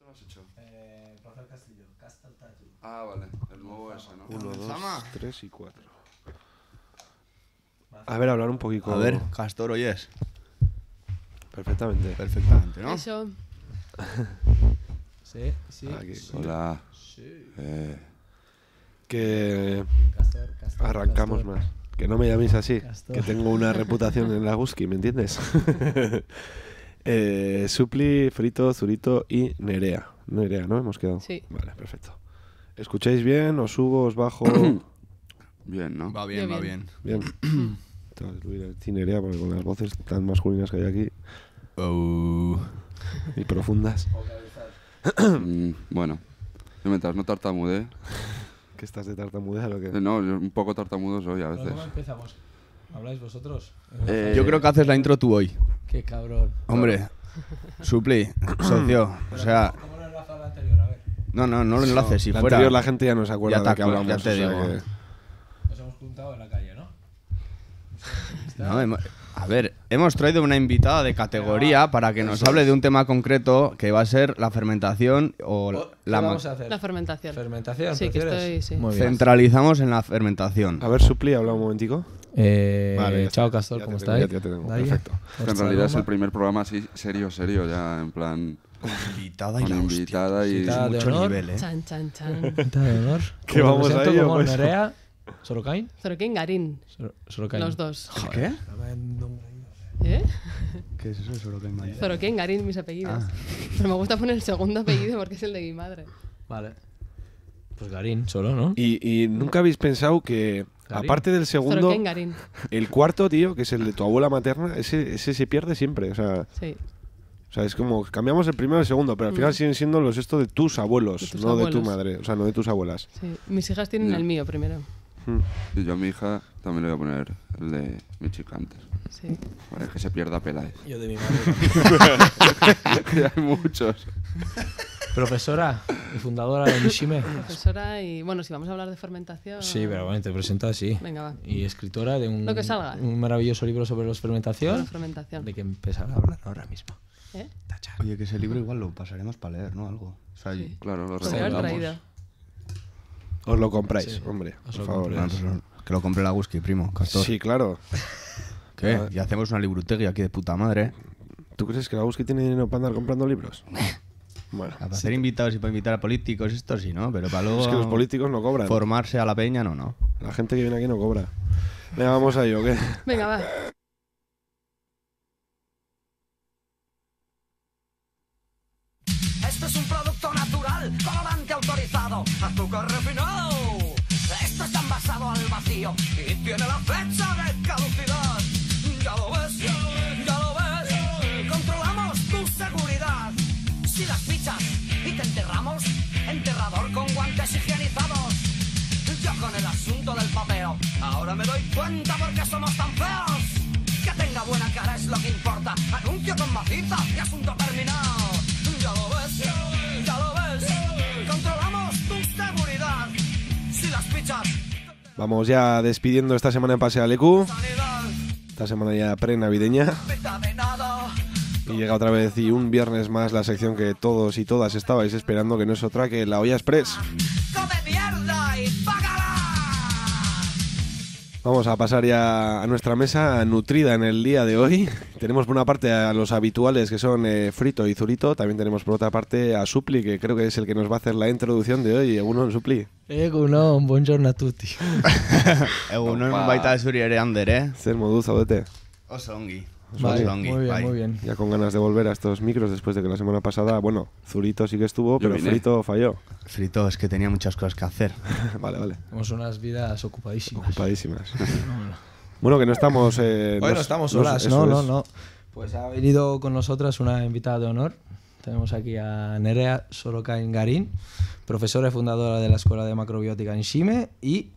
lo has hecho?
Rafael Castillo, Castle Tattoo.
Ah, vale. El nuevo ese, ¿no?
1, 2,
Sama.
3 y 4. A ver, hablar un poquito.
A ver, Castor, oyes.
Perfectamente.
Perfectamente, ¿no?
Eso.
Sí, sí.
Aquí.
Hola.
Sí.
Que
Castor, Castor.
arrancamos
Castor.
más. Que no me llaméis así.
Castor.
Que tengo una reputación en la Guski, ¿me entiendes? Supli, Frito, Zurito y Nerea. Nerea, ¿no? Hemos quedado.
Sí.
Vale, perfecto. ¿Escucháis bien? ¿Os subo? ¿Os bajo?
Bien, ¿no?
Va bien,
Yo
va
bien.
bien.
Bien. Tengo que subir el Nerea porque con las voces tan masculinas que hay aquí y profundas.
Bueno. Yo mientras no tartamude.
¿Qué estás de tartamudear o qué?
No, yo un poco tartamudo soy a
Pero
veces.
¿cómo empezamos? ¿Habláis vosotros?
Yo creo que haces la intro tú hoy.
Qué cabrón.
Hombre, Supli, socio. O sea,
¿Cómo lo enlazo al anterior? A ver.
no lo enlaces. Si
La
fuera.
anterior la gente ya no se acuerda
Ya te
de qué
acuerdas,
hablamos.
ya te
o sea
digo.
que-
Nos hemos juntado en la calle, ¿no?
No, a ver, hemos traído una invitada de categoría para que nos hable de un tema concreto que va a ser la fermentación o
¿Qué
la
vamos a hacer?
La fermentación.
¿Fermentación?
Sí, que
prefieres?
estoy, sí.
Muy bien.
Centralizamos en la fermentación.
A ver, Supli, habla un momentico.
Vale,
ya
chao
está.
Castor,
Ya
¿cómo
te tengo,
estáis?
ya te tengo.
Dale.
Perfecto.
Que en realidad es el primer programa así, serio, ya, en plan.
Invitada y
Con
la
invitada y.
Invitada de
mucho
honor.
nivel,
Chan, chan, chan.
Invitada de honor.
¿Qué
Como
vamos
me
a
presento
ello,
como
pues?
Nerea, ¿Sorokain?
Zorokin Garín.
Sorokain.
Los dos.
¿Qué?
¿Eh?
¿Qué es eso? Seguro que hay más.
Zorokin Garín, mis apellidos.
Ah.
Pero me gusta poner el segundo apellido porque es el de mi madre.
Vale. Pues Garín, solo, ¿no?
Y nunca habéis pensado que,
Garín.
aparte del segundo,
Zorokin Garín.
el cuarto, tío, que es el de tu abuela materna, ese se pierde siempre. O sea,
Sí.
es como cambiamos el primero y el segundo, pero al final siguen siendo los esto de tus abuelos,
De tus
no de tu
abuelos.
madre. O sea, no de tus abuelas.
Sí. Mis hijas tienen
Ya.
el mío primero.
Y yo a mi hija también le voy a poner el de mi chica antes.
Sí.
Para que se pierda Peláez.
Yo de mi madre.
Que hay muchos.
Profesora y fundadora de Nishime.
Profesora y... Bueno, si vamos a hablar de fermentación...
Sí, pero bueno, te presento así.
Venga, va.
Y escritora de un,
Lo que salga.
un maravilloso libro sobre la fermentación.
La fermentación.
De que empezar a hablar ahora mismo.
¿Eh?
Oye, que ese libro igual lo pasaremos para leer, ¿no? Algo. O sea,
Sí.
Claro, lo
Podría haber
recomendamos.
traído.
Os lo compráis,
Sí.
hombre,
Os
por
lo
favor.
bueno, que lo compre la Guski, primo. Castor.
Sí, claro.
¿Qué? Y hacemos una librutegui aquí de puta madre.
¿Tú crees que la Guski tiene dinero para andar comprando libros? Bueno,
Para hacer invitados y para invitar a políticos, esto sí, ¿no? Pero para luego
es que los políticos no cobran.
formarse a la peña, no.
La gente que viene aquí no cobra. Venga, vamos a ello, ¿qué?
Venga, va.
Esto es un producto natural, colorante autorizado, azúcar refinado. Esto está envasado al vacío y tiene la fecha de caducidad. Ya lo ves, ya lo ves. Controlamos tu seguridad. Si las fichas y te enterramos, enterrador con guantes higienizados. Yo con el asunto del papeo, ahora me doy cuenta por qué somos tan feos. Que tenga buena cara es lo que importa. Anuncio con maciza y asunto terminado. Ya lo ves, ya lo ves. Controlamos tu seguridad. Si las fichas,
Vamos ya despidiendo esta semana en Paseo Alecu.
sanidad,
Esta semana ya pre-navideña.
mitad de nada.
Y llega otra vez y un viernes más la sección que todos y todas estabais esperando, que no es otra que la Olla Express.
Come mierda y págala.
Vamos a pasar ya a nuestra mesa nutrida en el día de hoy. Tenemos por una parte a los habituales que son Frito y Zurito. También tenemos por otra parte a Supli, que creo que es el que nos va a hacer la introducción de hoy. Uno, Supli.
Egunon, buongiorno a tutti.
Egunon baita zuri ere ander, eh?
Zer moduz zaudete.
Oso ongi.
Vale,
Oso ongi,
muy bien,
bai.
muy bien.
Ya con ganas de volver a estos micros después de que la semana pasada, bueno, Zurito sí que estuvo, pero
vine.
Frito falló.
Frito, es que tenía muchas cosas que hacer.
Vale.
Tenemos unas vidas ocupadísimas.
Ocupadísimas. Bueno, que no estamos...
Bueno, estamos solas. No. Pues ha venido con nosotras una invitada de honor. Tenemos aquí a Nerea Sorokain Garín, profesora y fundadora de la Escuela de Macrobiótica en Nishime y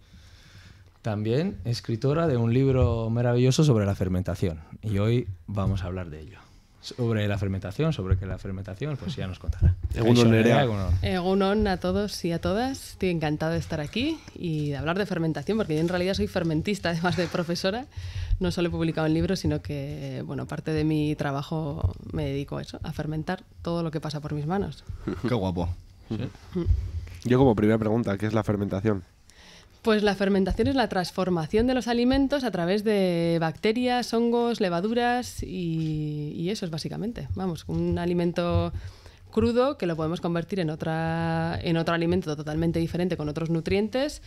también escritora de un libro maravilloso sobre la fermentación. Y hoy vamos a hablar de ello. sobre la fermentación, sobre qué es la fermentación, pues ya nos contará.
Egunon, Nerea.
Egunon a todos y a todas. Estoy encantado de estar aquí y de hablar de fermentación, porque yo en realidad soy fermentista, además de profesora. No solo he publicado en libros, sino que, bueno, parte de mi trabajo me dedico a eso, a fermentar todo lo que pasa por mis manos.
Qué guapo.
¿Sí? Yo como primera pregunta, ¿qué es la fermentación?
Pues la fermentación es la transformación de los alimentos a través de bacterias, hongos, levaduras y eso es básicamente. Vamos, un alimento crudo que lo podemos convertir en otro alimento totalmente diferente con otros nutrientes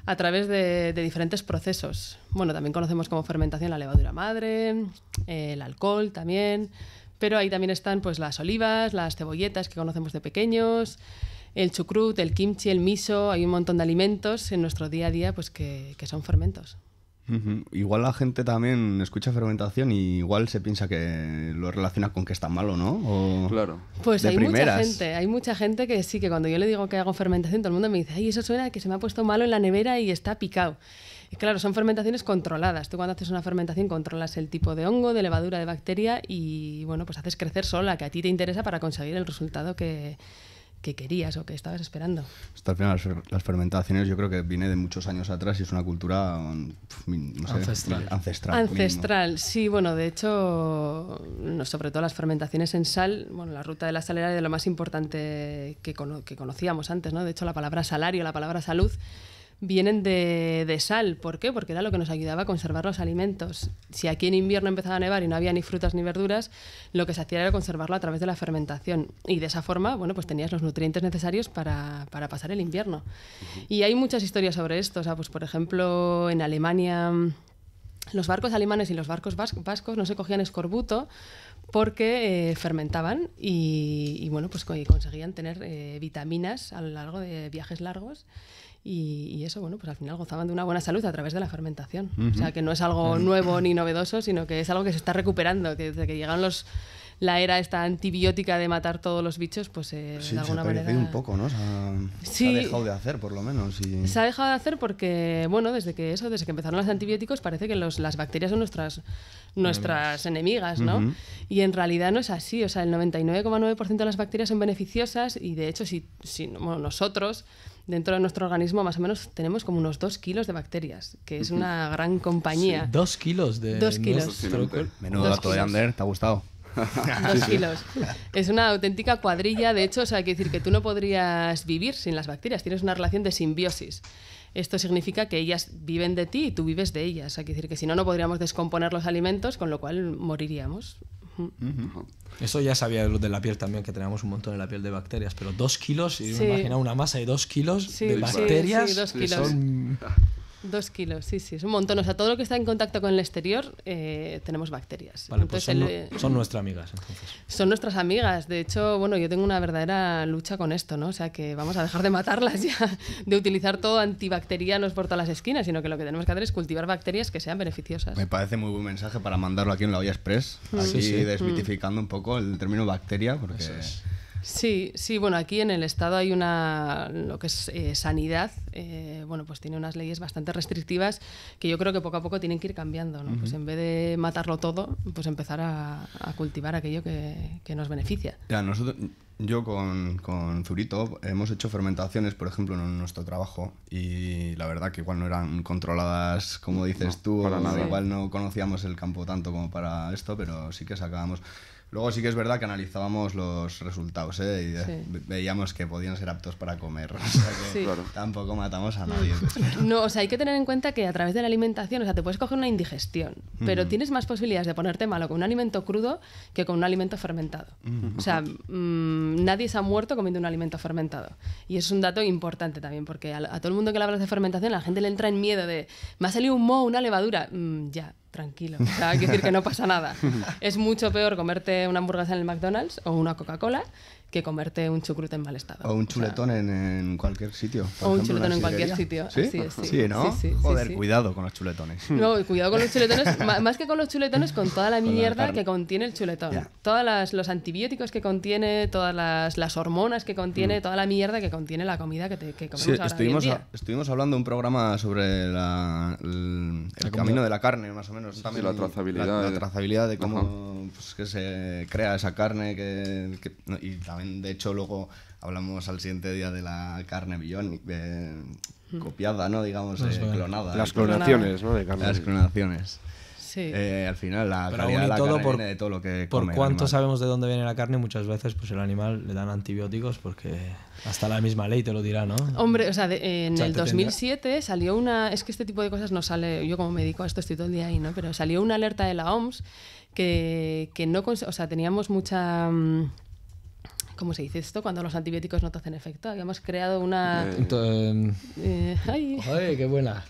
a través de diferentes procesos. Bueno, también conocemos como fermentación la levadura madre, el alcohol también, pero ahí también están pues las olivas, las cebolletas que conocemos de pequeños, el chucrut, el kimchi, el miso. Hay un montón de alimentos en nuestro día a día pues que son fermentos.
Igual la gente también escucha fermentación y igual se piensa que lo relaciona con que está malo, ¿no? O
claro.
Pues hay mucha gente que sí, que cuando yo le digo que hago fermentación, todo el mundo me dice, ay, eso suena a que se me ha puesto malo en la nevera y está picado. Y claro, son fermentaciones controladas. Tú cuando haces una fermentación controlas el tipo de hongo, de levadura, de bacteria y bueno, pues haces crecer solo la que a ti te interesa para conseguir el resultado que querías o que estabas esperando.
Hasta al final las fermentaciones yo creo que viene de muchos años atrás y es una cultura no sé, ancestral.
Sí, bueno, de hecho, sobre todo las fermentaciones en sal, bueno, la ruta de la sal era de lo más importante que conocíamos antes, ¿no? De hecho, la palabra salario, la palabra salud, vienen de sal. ¿Por qué? Porque era lo que nos ayudaba a conservar los alimentos. Si aquí en invierno empezaba a nevar y no había ni frutas ni verduras, lo que se hacía era conservarlo a través de la fermentación. Y de esa forma, bueno, pues tenías los nutrientes necesarios para pasar el invierno. Y hay muchas historias sobre esto. O sea, pues por ejemplo, en Alemania, los barcos alemanes y los barcos vascos no se cogían escorbuto porque fermentaban y bueno, pues conseguían tener vitaminas a lo largo de viajes largos. Y eso, bueno, pues al final gozaban de una buena salud a través de la fermentación. O sea, que no es algo nuevo ni novedoso, sino que es algo que se está recuperando, que desde que llegaron la era esta antibiótica de matar todos los bichos, pues de alguna manera...
Sí, se ha un poco, ¿no? Se ha dejado de hacer, por lo menos.
Se ha dejado de hacer porque, bueno, desde que empezaron los antibióticos parece que las bacterias son nuestras enemigas, ¿no? Y en realidad no es así. O sea, el 99,9% de las bacterias son beneficiosas y, de hecho, nosotros... Dentro de nuestro organismo más o menos tenemos como unos 2 kilos de bacterias, que es una gran compañía.
Sí, 2 kilos de...
2 kilos.
Menudo dato de Ander, ¿te ha gustado?
2 kilos. Es una auténtica cuadrilla. De hecho, o sea, hay que decir que tú no podrías vivir sin las bacterias. Tienes una relación de simbiosis. Esto significa que ellas viven de ti y tú vives de ellas. Hay que decir que si no, no podríamos descomponer los alimentos, con lo cual moriríamos.
Eso ya sabía de la piel también, que teníamos un montón en la piel de bacterias, pero 2 kilos, y me imagino una masa de 2 kilos de bacterias.
Sí, 2 kilos. 2 kilos, sí, es un montón. O sea, todo lo que está en contacto con el exterior tenemos bacterias.
Vale, entonces, pues son nuestras amigas, entonces.
Son nuestras amigas. De hecho, bueno, yo tengo una verdadera lucha con esto, ¿no? O sea, que vamos a dejar de matarlas ya, de utilizar todo antibacterianos por todas las esquinas, sino que lo que tenemos que hacer es cultivar bacterias que sean beneficiosas.
Me parece muy buen mensaje para mandarlo aquí en la Olla Express, así desmitificando un poco el término bacteria, porque... Eso es.
Sí, bueno, aquí en el Estado hay lo que es sanidad, bueno, pues tiene unas leyes bastante restrictivas que yo creo que poco a poco tienen que ir cambiando, ¿no? Pues en vez de matarlo todo, pues empezar a cultivar aquello que nos beneficia.
Ya, yo con Zurito hemos hecho fermentaciones, por ejemplo, en nuestro trabajo, y la verdad que igual no eran controladas, como dices tú, igual no conocíamos el campo tanto como para esto, pero sí que sacábamos... Luego sí que es verdad que analizábamos los resultados, y veíamos que podían ser aptos para comer. O sea que tampoco matamos a nadie.
No, o sea, hay que tener en cuenta que a través de la alimentación, o sea, te puedes coger una indigestión, pero tienes más posibilidades de ponerte malo con un alimento crudo que con un alimento fermentado. O sea, nadie se ha muerto comiendo un alimento fermentado. Y es un dato importante también, porque a todo el mundo que le hablas de fermentación, a la gente le entra en miedo de, me ha salido un moho, una levadura. Ya, tranquilo. O sea, hay que decir que no pasa nada. Es mucho peor comerte una hamburguesa en el McDonald's o una Coca-Cola que comerte un chucrut en mal estado.
O un chuletón en cualquier sitio.
O un chuletón en cualquier sitio.
¿Sí? Sí, ¿no? Joder, cuidado con los chuletones.
No, cuidado con los chuletones. Más que con los chuletones, con toda la mierda que contiene el chuletón. Todos los antibióticos que contiene, todas las hormonas que contiene, toda la mierda que contiene la comida que comemos ahora hoy en día.
Estuvimos hablando de un programa sobre el camino de la carne, más o menos. menos también
la trazabilidad.
La trazabilidad de cómo pues, que se crea esa carne. Y también, de hecho, luego hablamos al siguiente día de la carne biónica, copiada, ¿no? Digamos, clonada.
Las clonaciones, ¿no? De carne.
Las clonaciones.
Sí.
Al final, la calidad de la carne viene de todo lo que come.
Por cuánto sabemos de dónde viene la carne, muchas veces pues el animal le dan antibióticos porque hasta la misma ley te lo dirá, ¿no?
Hombre, o sea, en el 2007 salió una... Es que este tipo de cosas no sale... Yo como médico esto estoy todo el día ahí, ¿no? Pero salió una alerta de la OMS que no... O sea, teníamos mucha... ¿Cómo se dice esto? Cuando los antibióticos no te hacen efecto. Habíamos creado una...
¡Ay, qué buena!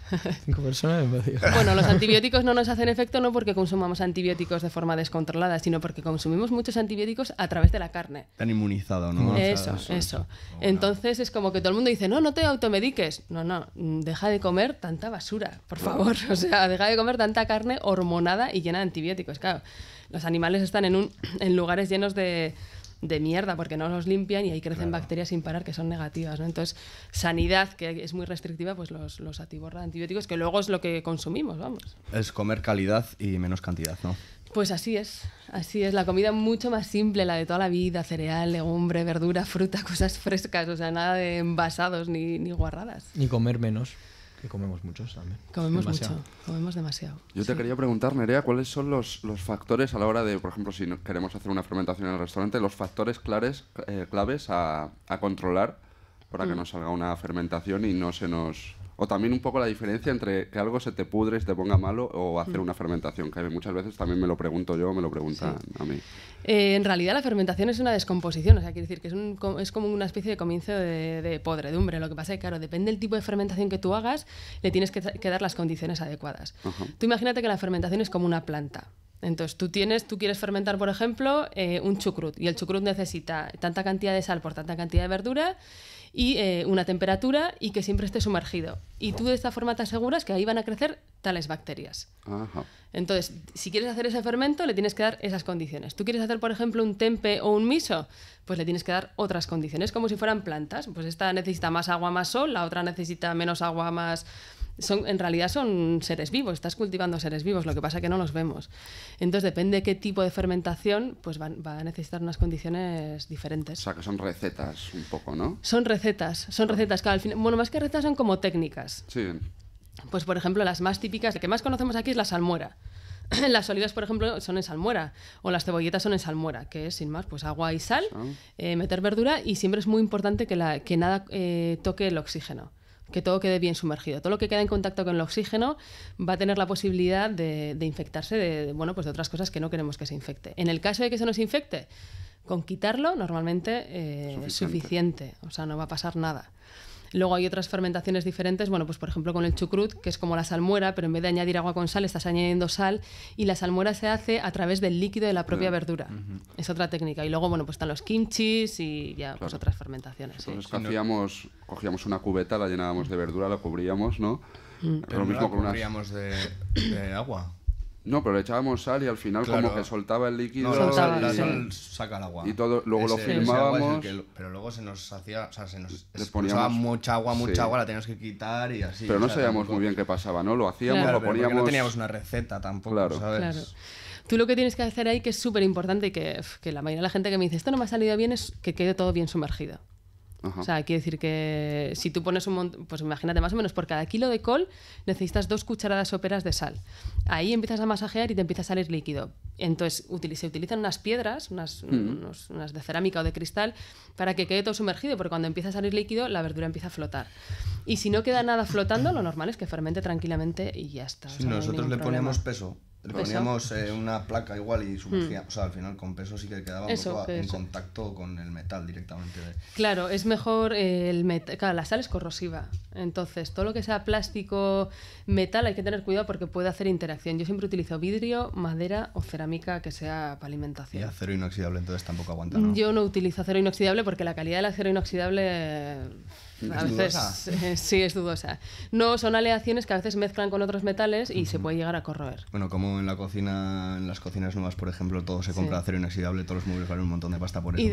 5 personas en medio.
Bueno, los antibióticos no nos hacen efecto no porque consumamos antibióticos de forma descontrolada, sino porque consumimos muchos antibióticos a través de la carne.
Te han inmunizado, ¿no?
Eso. Entonces es como que todo el mundo dice, no te automediques. No, deja de comer tanta basura, por favor. O sea, deja de comer tanta carne hormonada y llena de antibióticos. Claro, los animales están en lugares llenos de mierda porque no los limpian y ahí crecen bacterias sin parar que son negativas, ¿no? Entonces, sanidad, que es muy restrictiva, pues los atiborra de antibióticos, que luego es lo que consumimos, vamos.
Es comer calidad y menos cantidad, ¿no?
Pues así es. La comida mucho más simple, la de toda la vida, cereal, legumbre, verdura, fruta, cosas frescas, o sea, nada de envasados ni guarradas.
Ni comer menos. Que comemos muchos también.
Comemos demasiado.
Yo te quería preguntar, Nerea, ¿cuáles son los factores a la hora de, por ejemplo, si queremos hacer una fermentación en el restaurante, los factores claves a controlar para que nos salga una fermentación y no se nos... O también un poco la diferencia entre que algo se te pudre y se te ponga malo o hacer una fermentación, que muchas veces también me lo pregunto yo, me lo preguntan a mí.
En realidad la fermentación es una descomposición, o sea, quiere decir que es como una especie de comienzo de podredumbre. Lo que pasa es que, claro, depende del tipo de fermentación que tú hagas, le tienes que dar las condiciones adecuadas. Tú imagínate que la fermentación es como una planta. Entonces, tú quieres fermentar, por ejemplo, un chucrut, y el chucrut necesita tanta cantidad de sal por tanta cantidad de verdura y una temperatura y que siempre esté sumergido. Y tú de esta forma te aseguras que ahí van a crecer tales bacterias.
Ajá.
Entonces, si quieres hacer ese fermento, le tienes que dar esas condiciones. ¿Tú quieres hacer, por ejemplo, un tempe o un miso? Pues le tienes que dar otras condiciones, como si fueran plantas. Pues esta necesita más agua, más sol, la otra necesita menos agua, más... En realidad son seres vivos, estás cultivando seres vivos, lo que pasa es que no los vemos. Entonces, depende de qué tipo de fermentación, pues va a necesitar unas condiciones diferentes.
O sea, que son recetas un poco, ¿no?
Son recetas, claro, al final, bueno, más que recetas son como técnicas.
Sí.
Pues, por ejemplo, las más típicas, la que más conocemos aquí es la salmuera. Las olivas, por ejemplo, son en salmuera, o las cebolletas son en salmuera, que es, sin más, pues agua y sal, meter verdura, y siempre es muy importante que nada toque el oxígeno, que todo quede bien sumergido. Todo lo que queda en contacto con el oxígeno va a tener la posibilidad de infectarse de otras cosas que no queremos que se infecte. En el caso de que se nos infecte, con quitarlo normalmente es suficiente, o sea, no va a pasar nada. Luego hay otras fermentaciones diferentes, bueno, pues por ejemplo con el chucrut, que es como la salmuera, pero en vez de añadir agua con sal, estás añadiendo sal, y la salmuera se hace a través del líquido de la propia verdura. Es otra técnica. Y luego, bueno, pues están los kimchis y ya pues otras fermentaciones.
Entonces, cogíamos una cubeta, la llenábamos de verdura, la cubríamos, ¿no?
Pero lo mismo con cubríamos de agua.
No, pero le echábamos sal y al final como que soltaba el líquido.
La sal saca el agua.
Y todo, luego lo filmábamos.
Pero luego se nos hacía, o sea, se nos
poníamos
mucha agua, la teníamos que quitar y así.
Pero no sabíamos muy bien qué pasaba, ¿no? Lo hacíamos, lo poníamos.
No teníamos una receta tampoco, ¿sabes?
Claro. Tú lo que tienes que hacer ahí, que es súper importante y que la mayoría de la gente que me dice esto no me ha salido bien, es que quede todo bien sumergido. Ajá. O sea, quiere decir que si tú pones pues imagínate, más o menos por cada kilo de col necesitas 2 cucharadas soperas de sal. Ahí empiezas a masajear y te empieza a salir líquido. Entonces se utilizan unas piedras, unas de cerámica o de cristal, para que quede todo sumergido, porque cuando empieza a salir líquido la verdura empieza a flotar. Y si no queda nada flotando, lo normal es que fermente tranquilamente y ya está.
Sí, nosotros le poníamos peso. Le poníamos una placa igual y sumergía. O sea, al final con peso sí que quedábamos en contacto con el metal directamente.
Claro, es mejor el metal. Claro, la sal es corrosiva. Entonces, todo lo que sea plástico, metal, hay que tener cuidado porque puede hacer interacción. Yo siempre utilizo vidrio, madera o cerámica que sea para alimentación.
Y acero inoxidable, entonces tampoco aguanta, ¿no?
Yo no utilizo acero inoxidable porque la calidad del acero inoxidable A veces sí es dudosa. No, son aleaciones que a veces mezclan con otros metales y se puede llegar a corroer.
Bueno, como en la cocina, en las cocinas nuevas, por ejemplo, todo se compra acero inoxidable, todos los muebles valen un montón de pasta por eso.
Y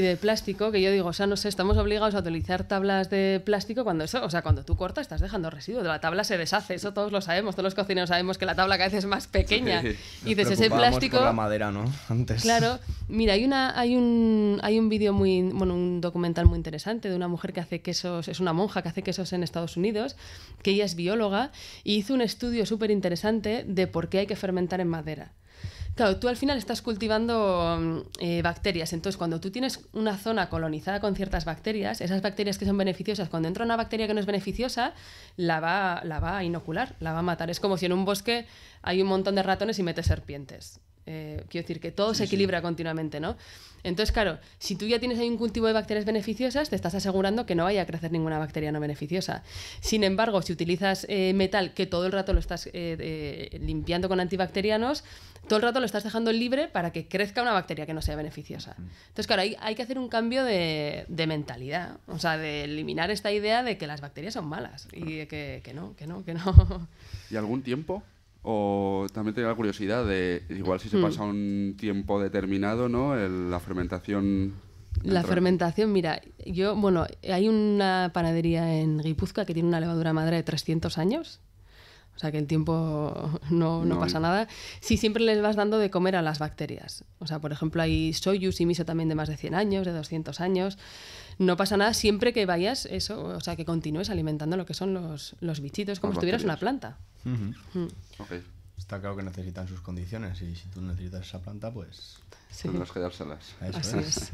de plástico, que yo digo, o sea, no sé, estamos obligados a utilizar tablas de plástico cuando eso, o sea, cuando tú cortas estás dejando residuos, la tabla se deshace, eso todos lo sabemos, todos los cocineros sabemos que la tabla cada vez es más pequeña. Sí. Y desde ese plástico
por la madera, ¿no? Antes.
Claro, mira, hay un vídeo un documental muy interesante de una mujer que hace quesos, es una monja que hace quesos en Estados Unidos, que ella es bióloga y hizo un estudio súper interesante de por qué hay que fermentar en madera. Claro, tú al final estás cultivando bacterias, entonces cuando tú tienes una zona colonizada con ciertas bacterias, esas bacterias que son beneficiosas, cuando entra una bacteria que no es beneficiosa, la va a inocular, la va a matar. Es como si en un bosque hay un montón de ratones y metes serpientes. Quiero decir que todo se equilibra continuamente, ¿no? Entonces, claro, si tú ya tienes ahí un cultivo de bacterias beneficiosas, te estás asegurando que no vaya a crecer ninguna bacteria no beneficiosa. Sin embargo, si utilizas metal que todo el rato lo estás limpiando con antibacterianos, todo el rato lo estás dejando libre para que crezca una bacteria que no sea beneficiosa. Entonces, claro, hay que hacer un cambio de mentalidad, o sea, de eliminar esta idea de que las bacterias son malas y de que no.
¿Y algún tiempo? O también tenía la curiosidad de, igual si se pasa un tiempo determinado, ¿no? La fermentación...
La fermentación, mira, hay una panadería en Guipúzcoa que tiene una levadura madre de 300 años. O sea que el tiempo no pasa nada. Sí, siempre les vas dando de comer a las bacterias. O sea, por ejemplo, hay soyuz y miso también de más de 100 años, de 200 años. No pasa nada siempre que vayas eso, o sea, que continúes alimentando lo que son los bichitos, como si tuvieras una planta.
Okay.
Está claro que necesitan sus condiciones y si tú necesitas esa planta, pues...
tendrás que dárselas.
Así es.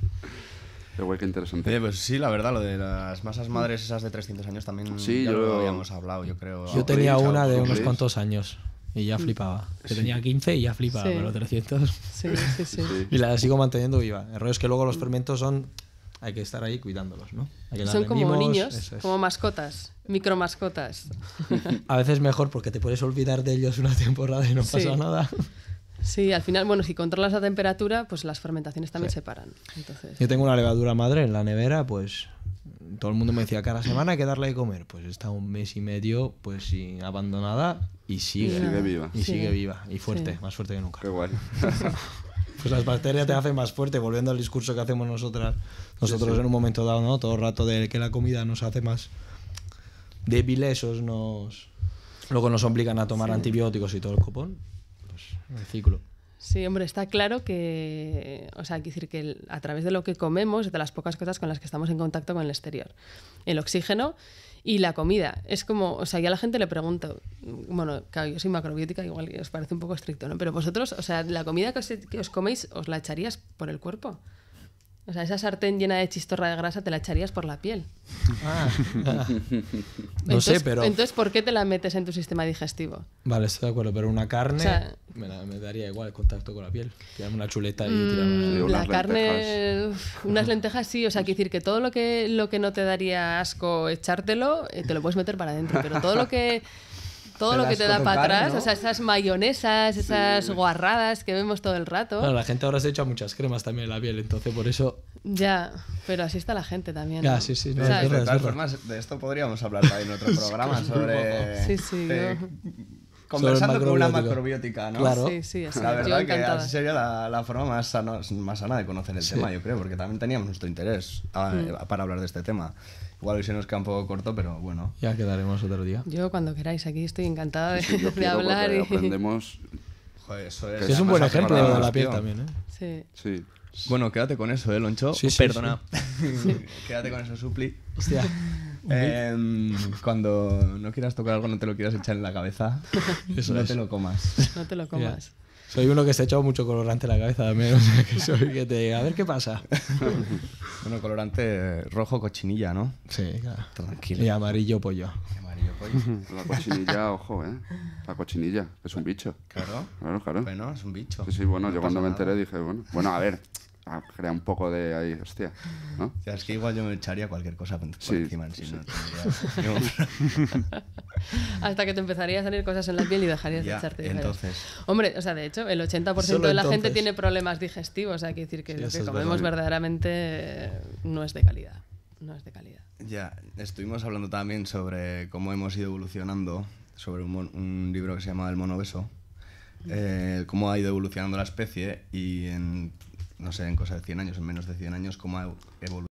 Qué guay, qué interesante.
Pues sí, la verdad, lo de las masas madres esas de 300 años también ya lo habíamos hablado, yo creo.
Yo tenía una de unos cuantos años y ya flipaba. Yo tenía 15 y ya flipaba, pero 300...
Sí.
Y la sigo manteniendo viva. El rollo es que luego los fermentos hay que estar ahí cuidándolos, ¿no? Hay que
son como niños, como mascotas, micromascotas.
A veces mejor porque te puedes olvidar de ellos una temporada y no pasa nada.
Sí, al final, si controlas la temperatura, pues las fermentaciones también se paran. Entonces...
Yo tengo una levadura madre en la nevera, pues todo el mundo me decía, cada semana hay que darle de comer. Pues está 1 mes y medio pues sin abandonada y sigue
viva.
Y sigue viva y fuerte, más fuerte que nunca.
Qué guay.
Pues las bacterias te hacen más fuerte, volviendo al discurso que hacemos nosotros en un momento dado, ¿no? Todo el rato de que la comida nos hace más débiles, luego nos obligan a tomar antibióticos y todo el copón. Pues el ciclo.
Sí, hombre, está claro que, o sea, hay que decir que a través de lo que comemos, es de las pocas cosas con las que estamos en contacto con el exterior. El oxígeno y la comida. Es como, o sea, ya a la gente le pregunto, bueno, claro, yo soy macrobiótica, igual os parece un poco estricto, ¿no? Pero vosotros, o sea, la comida que os coméis, ¿os la echarías por el cuerpo? O sea, esa sartén llena de chistorra de grasa te la echarías por la piel.
No sé, pero...
Entonces, ¿por qué te la metes en tu sistema digestivo?
Vale, estoy de acuerdo, pero una carne,
o sea,
me daría igual el contacto con la piel. Tirarme una chuleta y tirarme...
La carne, unas lentejas sí, o sea, quiero decir que todo lo que no te daría asco echártelo, te lo puedes meter para adentro, pero todo lo que te da para atrás, ¿no? O sea, esas mayonesas, esas guarradas que vemos todo el rato.
Bueno, la gente ahora se echa muchas cremas también en la piel, entonces por eso...
Ya, pero así está la gente también,
¿no?
Ya,
sí.
No,
de todas formas, de esto podríamos hablar en otro programa sobre... Conversando con una macrobiótica, ¿no?
Claro.
Sí,
la verdad que así sería la forma más sana de conocer el tema, yo creo, porque también teníamos nuestro interés para hablar de este tema. Igual hoy se nos queda un poco corto, pero bueno.
Ya quedaremos otro día.
Yo cuando queráis, aquí estoy encantada de hablar.
Y aprendemos...
Joder, eso
es un buen ejemplo de la piel también, ¿eh?
Sí.
Bueno, quédate con eso, Loncho.
Sí,
Perdona. Sí. Quédate con eso, Supli.
Hostia.
Cuando no quieras tocar algo, no te lo quieras echar en la cabeza. Te lo comas.
No te lo comas.
Yeah. Soy uno que se ha echado mucho colorante en la cabeza también, o sea, que soy que te... A ver qué pasa.
Bueno, colorante rojo cochinilla, ¿no?
Sí, claro.
Tranquilo.
Y amarillo pollo.
La cochinilla, ojo, La cochinilla, es un bicho.
Claro. Bueno, es un bicho.
Sí, bueno, yo cuando me enteré dije, bueno, a ver, crea un poco de ahí, hostia, ¿no?
O sea, es que igual yo me echaría cualquier cosa por encima en sí.
Hasta que te empezarían a salir cosas en la piel y dejarías de echarte.
Entonces.
Hombre, o sea, de hecho, el 80% de la gente tiene problemas digestivos, o sea, quiere decir que lo que comemos verdaderamente no es de calidad. no es de calidad.
Ya, estuvimos hablando también sobre cómo hemos ido evolucionando, sobre un libro que se llama El mono obeso, cómo ha ido evolucionando la especie y en, no sé, en cosa de 100 años, en menos de 100 años, cómo ha evolucionado